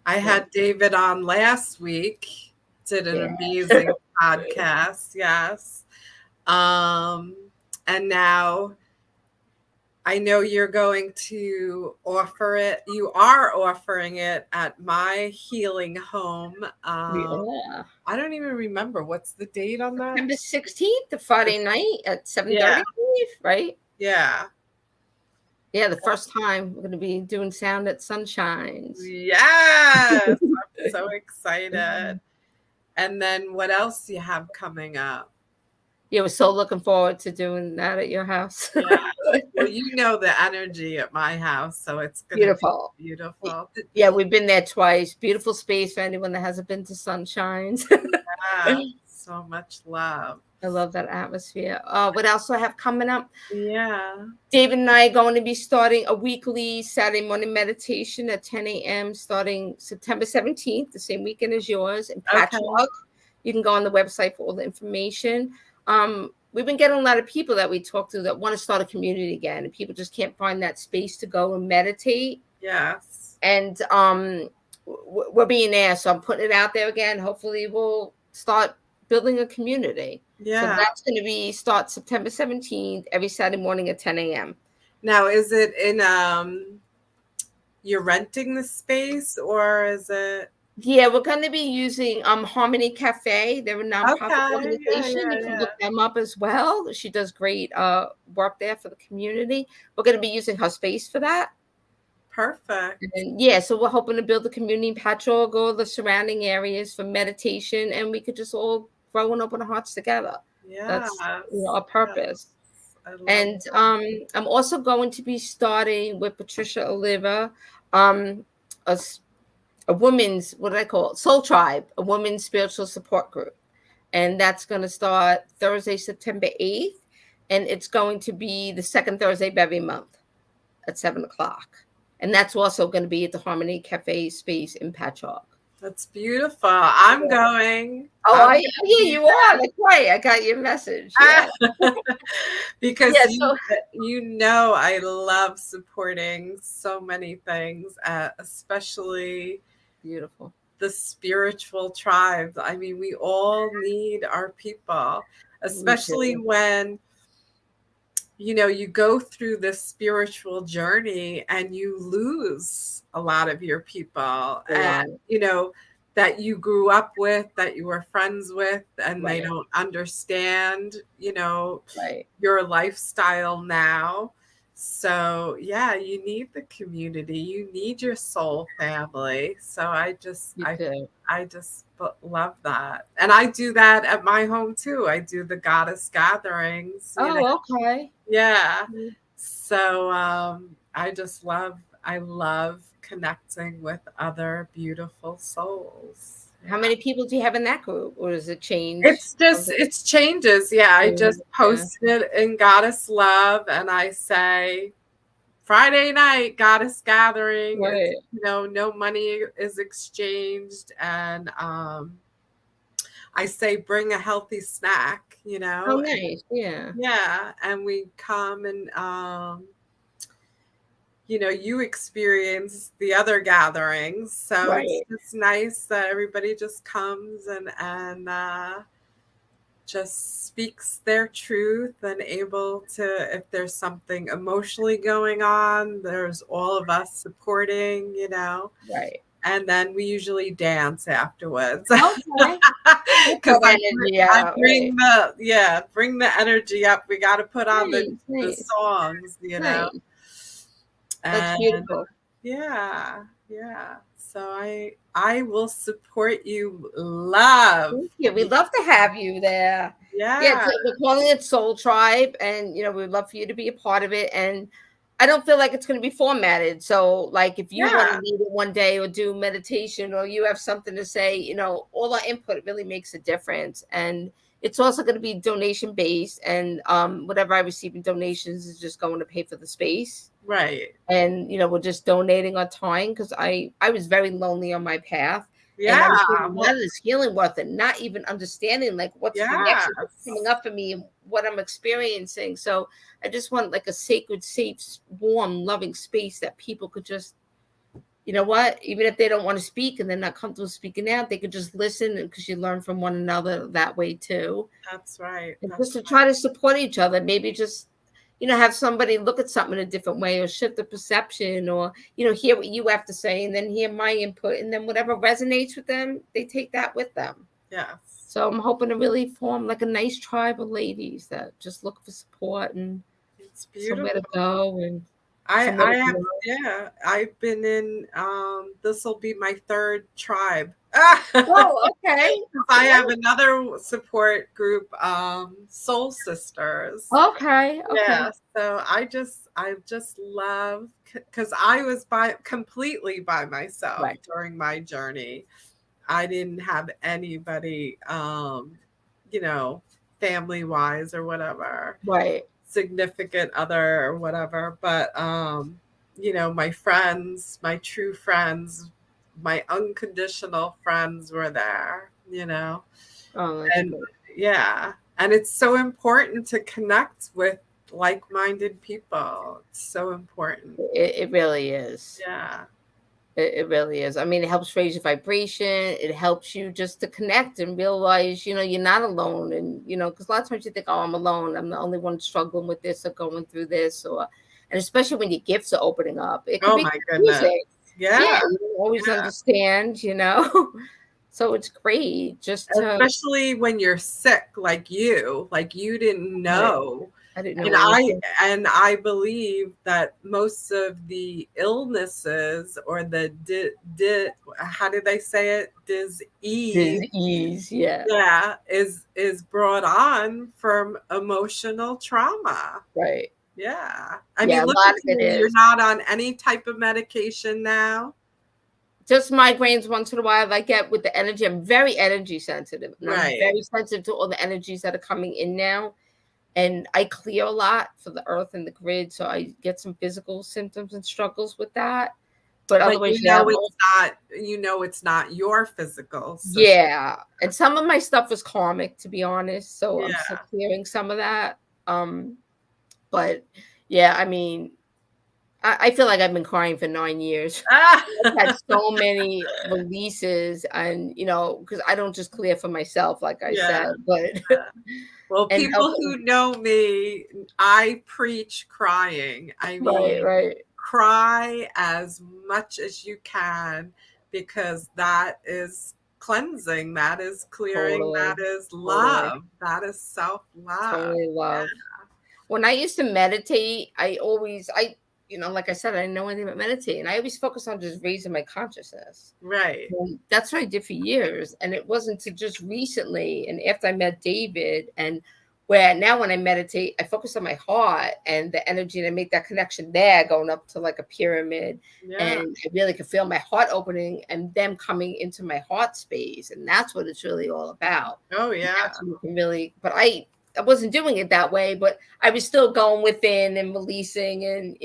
I had David on last week. Did an amazing podcast. Yes. And now I know you're going to offer it. You are offering it at my healing home. I don't even remember. What's the date on that? September 16th, the Friday night at 7:30, right? Yeah. Yeah, the first time we're going to be doing sound at Sunshine's. Yes. Our So excited. And then what else do you have coming up? Yeah, we're so looking forward to doing that at your house. Yeah. Well, you know the energy at my house, so it's going to be Beautiful. beautiful. Yeah, we've been there twice. Beautiful space for anyone that hasn't been to Sunshines. Yeah, so much love. I love that atmosphere. What else do I have coming up? Yeah. David and I are going to be starting a weekly Saturday morning meditation at 10 a.m. starting September 17th, the same weekend as yours, in Okay. Patchogue. You can go on the website for all the information. We've been getting a lot of people that we talk to that want to start a community again, and people just can't find that space to go and meditate. Yes. And we're being asked, so I'm putting it out there again. Hopefully we'll start building a community. So Yeah. that's going to start September 17th, every Saturday morning at 10 a.m. Now, is it in you're renting the space, or is it? Yeah, we're going to be using Harmony Cafe. They're a nonprofit Okay. Yeah, organization. You can yeah. look them up as well. She does great work there for the community. We're going to be using her space for that. Perfect. And yeah, so we're hoping to build a community in Patchogue or the surrounding areas for meditation, and we could just all grow and open our hearts together. That's our purpose. Yes. I love And that. I'm also going to be starting with Patricia Oliva, a woman's, what do I call it? Soul Tribe, a women's spiritual support group. And that's going to start Thursday, September 8th. And it's going to be the second Thursday of every month at 7:00. And that's also going to be at the Harmony Cafe space in Patchogue. That's beautiful. I'm going. Oh, yeah, you are. That's right. I got your message. Yeah. Because Yeah, you know I love supporting so many things, especially beautiful. the spiritual tribes. I mean, we all need our people, especially when you go through this spiritual journey and you lose a lot of your people, and that you grew up with, that you were friends with, and they don't understand your lifestyle now. So yeah, you need the community, you need your soul family. So I just love that. And I do that at my home too. I do the goddess gatherings. Okay. Yeah. So I love connecting with other beautiful souls. How many people do you have in that group, or does it change? It changes. Yeah, I just posted in Goddess Love, and I say Friday night goddess gathering. Right. No money is exchanged, and I say bring a healthy snack. Oh, nice. Yeah. Yeah, and we come and you experience the other gatherings, so it's nice that everybody just comes and just speaks their truth, and able to, if there's something emotionally going on, there's all of us supporting, Right. And then we usually dance afterwards. Okay. Because I bring bring the energy up. We got to put on the songs, Nice. That's And beautiful. yeah. So I will support you, love. Thank you. We'd love to have you there. Yeah. We're calling it Soul Tribe, and we'd love for you to be a part of it. And I don't feel like it's going to be formatted. So, like, if you want to lead it one day or do meditation, or you have something to say, all our input really makes a difference. And it's also going to be donation based, and whatever I receive in donations is just going to pay for the space. Right. And we're just donating our time, because I was very lonely on my path. Yeah. And I was doing a lot of this healing work and not even understanding like what's coming up for me and what I'm experiencing. So I just want like a sacred, safe, warm, loving space that people could just, even if they don't want to speak and they're not comfortable speaking out, they could just listen, because you learn from one another that way too. That's right. And just to try to support each other, maybe just have somebody look at something in a different way, or shift the perception, or, hear what you have to say and then hear my input, and then whatever resonates with them, they take that with them. Yes. So I'm hoping to really form like a nice tribe of ladies that just look for support and it's beautiful. somewhere to go. And Somebody I to have, know. yeah, I've been in, this will be my third tribe. Oh, okay. I Yeah. have another support group, Soul Sisters. Okay. Okay. Yeah, so I just love, because I was completely by myself Right. during my journey. I didn't have anybody, you know, family wise or whatever, Right. significant other or whatever. But, you know, my friends, my true friends, my unconditional friends were there, you know, Oh, that's and good. yeah. And it's so important to connect with like-minded people. It's so important. It really is. Yeah. It really is. I mean, it helps raise your vibration. It helps you just to connect and realize, you're not alone. And, because a lot of times you think, oh, I'm alone. I'm the only one struggling with this or going through this. And especially when your gifts are opening up, it could Oh be my goodness. confusing. Yeah, Yeah. you don't always understand. So it's great just to, Especially when you're sick, like you didn't right. know. I didn't And know anything. I believe that most of the illnesses, or the how did they say it? Disease, Disease. Yeah. yeah, is brought on from emotional trauma. Right. Yeah. I Yeah. mean, A look lot at of it you. You're is. not on any type of medication now. Just migraines once in a while I get with the energy. I'm very energy sensitive, and I'm Right. very sensitive to all the energies that are coming in now. And I clear a lot for the earth and the grid, so I get some physical symptoms and struggles with that. But But otherwise, yeah, it's not your physical system. yeah. And some of my stuff was karmic, to be honest. So I'm still Yeah. clearing some of that. But yeah, I mean, I feel like I've been crying for 9 years. Ah! I've had so many releases, and because I don't just clear for myself, like I Yeah. said, but Well, and people helping. who know me, I preach crying. I Right, mean, right. cry as much as you can, because that is cleansing, that is clearing, that Totally, is totally, love, that is self-love. totally love. When I used to meditate, like I said, I didn't know anything about meditating. I always focused on just raising my consciousness. Right. And that's what I did for years. And it wasn't to just recently. And after I met David, and where now when I meditate, I focus on my heart and the energy, and I make that connection there, going up to like a pyramid. Yeah. And I really could feel my heart opening and them coming into my heart space. And that's what it's really all about. Oh, And yeah. that's when you can really, but I wasn't doing it that way, but I was still going within and releasing and,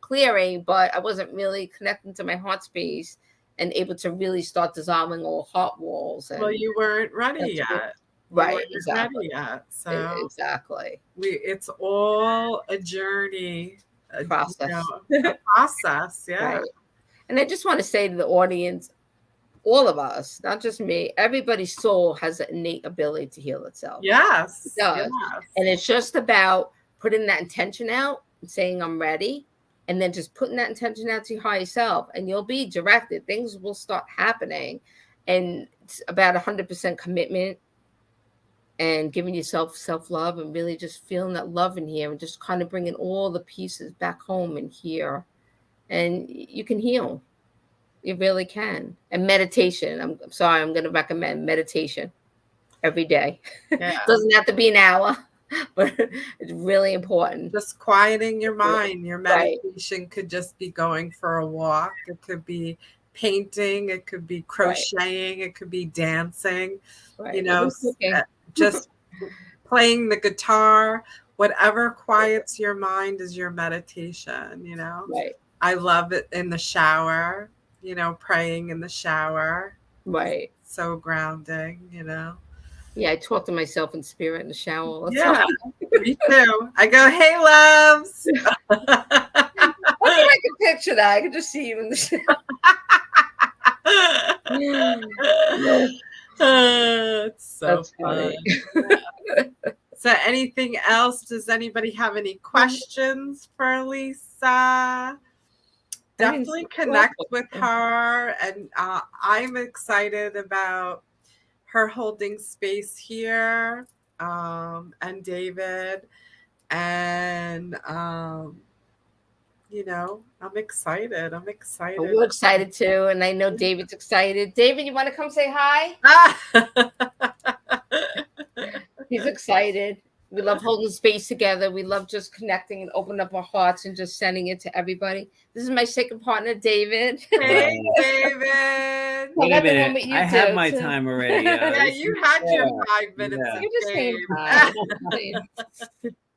clearing, but I wasn't really connecting to my heart space and able to really start dissolving all heart walls. Well, And you weren't ready that's it. yet. You Right, weren't exactly. ready yet. So Exactly. it's all a journey, Process. a process. Yeah. Right. And I just want to say to the audience, all of us, not just me, everybody's soul has an innate ability to heal itself. It Yes. Yes. does. And it's just about putting that intention out and saying, I'm ready. And then just putting that intention out to your higher self, and you'll be directed. Things will start happening. And it's about 100% commitment and giving yourself self-love, and really just feeling that love in here, and just kind of bringing all the pieces back home and here. And you can heal. You really can. And meditation. I'm sorry, I'm going to recommend meditation every day. Yeah. Doesn't have to be an hour, but it's really important. Just quieting your mind. Your Right, meditation could just be going for a walk. It could be painting. It could be right, crocheting. It could be dancing. You right. know, Even cooking. just playing the guitar. Whatever quiets your mind is your meditation. Right, I love it in the shower. Praying in the shower. right. So grounding. Yeah, I talk to myself in spirit in the shower all the Yeah, time. me too. I go, hey, loves. I think I can picture that. I can just see you in the shower. It's so That's fun. funny. So anything else? Does anybody have any questions for Lisa? Definitely connect with her. And I'm excited about her holding space here, and David. And I'm excited. I'm But excited. we're excited too, and I know David's excited. David, you want to come say hi? He's excited. We love holding space together. We love just connecting and opening up our hearts and just sending it to everybody. This is my second partner, David. Hey, David. Wait I a got the one minute. with you I have too, my too. time already. Yeah, you had your 5 minutes Yeah. of You're just saying fame. hi.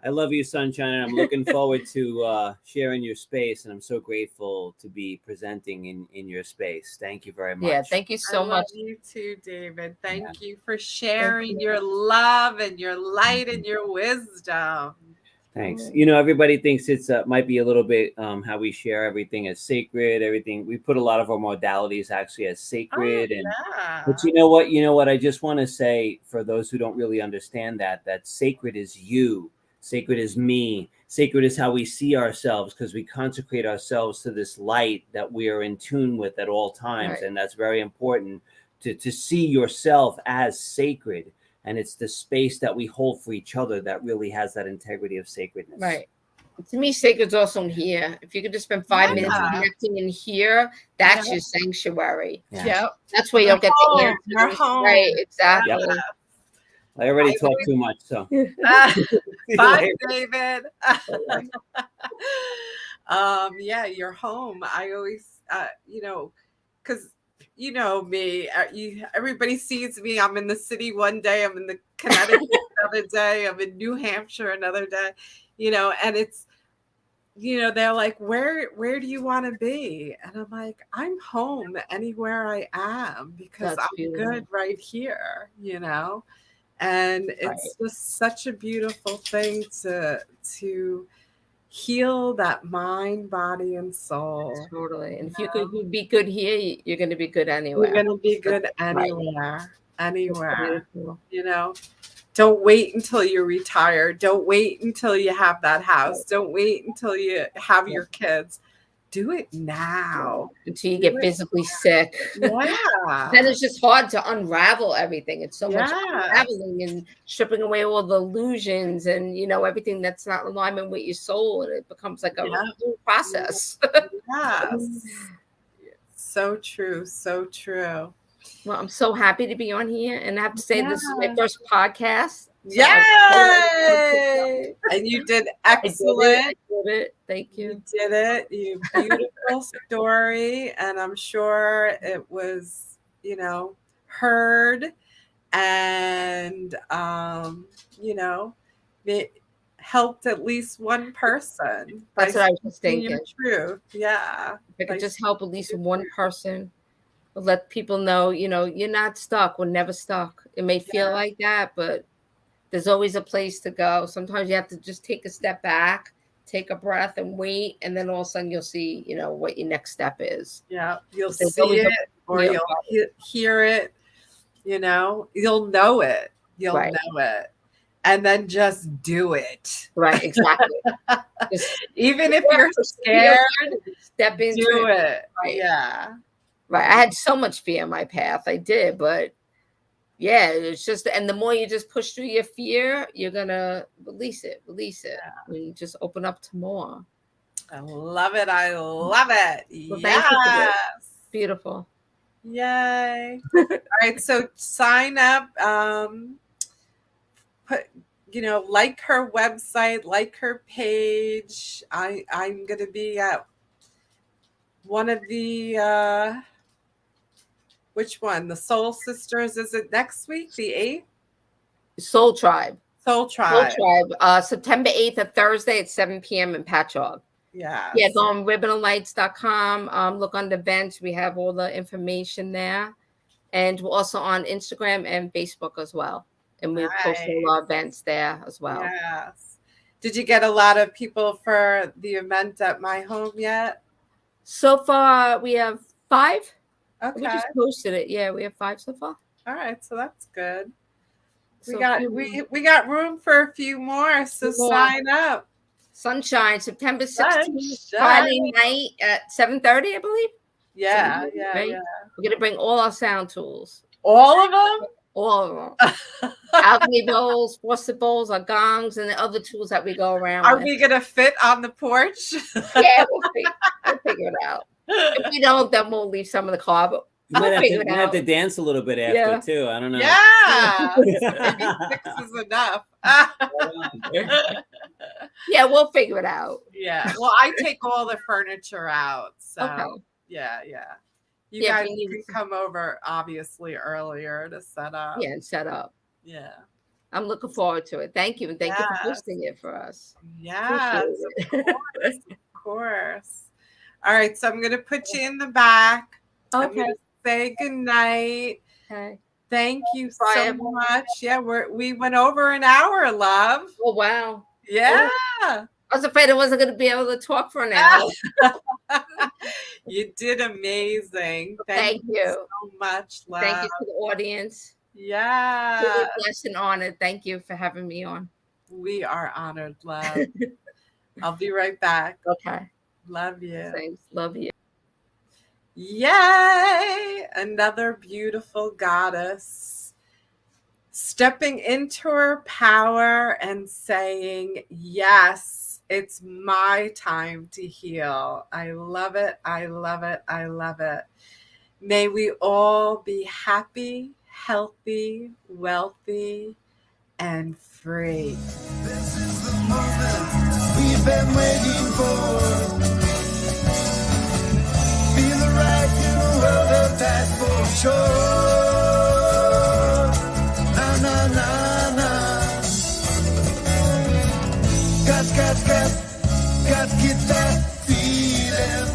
I love you, Sunshine, and I'm looking forward to sharing your space. And I'm so grateful to be presenting in your space. Thank you very much. Yeah, thank you so I much. love you too, David. Thank you for sharing your love and your light and your wisdom. Thanks. Everybody thinks it's might be a little bit how we share everything as sacred. Everything we put a lot of our modalities actually as sacred. But you know what? I just want to say for those who don't really understand that sacred is you. Sacred is me. Sacred is how we see ourselves because we consecrate ourselves to this light that we are in tune with at all times. Right. And that's very important to see yourself as sacred. And it's the space that we hold for each other that really has that integrity of sacredness. Right. To me, sacred's also in here. If you could just spend 5 minutes connecting in here, that's your sanctuary. Yeah. Yep. That's where you'll get the answers. Your home. Right, exactly. Yep. I already talked too much, so. Bye, David. Yeah, your home. I always, because me, everybody sees me. I'm in the city one day, I'm in the Connecticut another day, I'm in New Hampshire another day, and it's, they're like, where do you want to be? And I'm like, I'm home anywhere I am because That's I'm beautiful. good right here, and it's just such a beautiful thing to heal that mind, body, and soul. Totally. And if you could be good here, you're going to be good anywhere. You're going to be good anywhere. Anywhere. Beautiful. Don't wait until you're retired. Don't wait until you have that house. Don't wait until you have your kids. Do it now. Until you get physically sick. Yeah. Then it's just hard to unravel everything. It's so much unraveling and stripping away all the illusions and, everything that's not in alignment with your soul. And it becomes like a whole process. Yes. So true. So true. Well, I'm so happy to be on here. And I have to say, this is my first podcast. Yay! And you did excellent. I did it. Thank you. You did it. You beautiful story. And I'm sure it was, heard and, it helped at least one person. That's what I was thinking. Your truth. Yeah. If I could just help at least one person. Let people know, you're not stuck. We're never stuck. It may feel like that, but there's always a place to go. Sometimes you have to just take a step back, take a breath and wait. And then all of a sudden you'll see, what your next step is. Yeah. You'll see it or you'll hear it, you'll know it. You'll know it. And then just do it. Right. Exactly. Even if you're scared, step into it. Right. Yeah. Right. I had so much fear in my path. I did, but it's just, and the more you just push through your fear, you're going to release it, and you just open up to more. I love it. I love it. Well, yes. Beautiful. Yay. All right. So sign up, like her website, like her page. I'm going to be at one of the, which one? The Soul Sisters. Is it next week? The 8th? Soul Tribe. September 8th, a Thursday at 7 p.m. in Patchogue. Yeah. Yeah, go on ribbonandlights.com. Look on the events. We have all the information there. And we're also on Instagram and Facebook as well. And we post all our events there as well. Yes. Did you get a lot of people for the event at my home yet? So far, we have 5. Okay. We just posted it. Yeah, we have 5 so far. All right, so that's good. So we got room for a few more, so sign up. Sunshine, September 16th, Friday night at 7:30, I believe. Yeah. We're gonna bring all our sound tools. All of them? All of them. Alchemy bowls, faucet bowls, our gongs, and the other tools that we go around Are with. we gonna fit on the porch? Yeah, we'll figure it out. If we don't, then we'll leave some in the car. But You might we'll have to dance a little bit after Yeah. too. I don't know. Yeah, maybe 6 is enough. Yeah, we'll figure it out. Yeah. Well, I take all the furniture out. So Okay. yeah. You Yeah, guys if you can need- come over obviously earlier to set up. Yeah, and set up. Yeah. I'm looking forward to it. Thank you, and thank you for Yes. hosting it for us. Yes, Appreciate it. of course. All right, so I'm gonna put you in the back. I'm Okay. gonna say goodnight. Okay. Thank you Bye, so everyone. much. Yeah, we went over an hour, love. Oh wow. Yeah. I was afraid I wasn't going to be able to talk for an hour. You did amazing. Thank you. so much, love. Thank you to the audience. Yeah. Really blessed and honored. Thank you for having me on. We are honored, love. I'll be right back. Okay. Love you. Thanks. Love you. Yay! Another beautiful goddess stepping into her power and saying, yes, it's my time to heal. I love it. I love it. I love it. May we all be happy, healthy, wealthy, and free. This is the moment we've been waiting for. Feel the right in the world of that for sure. Na na na na. Got to get that feeling.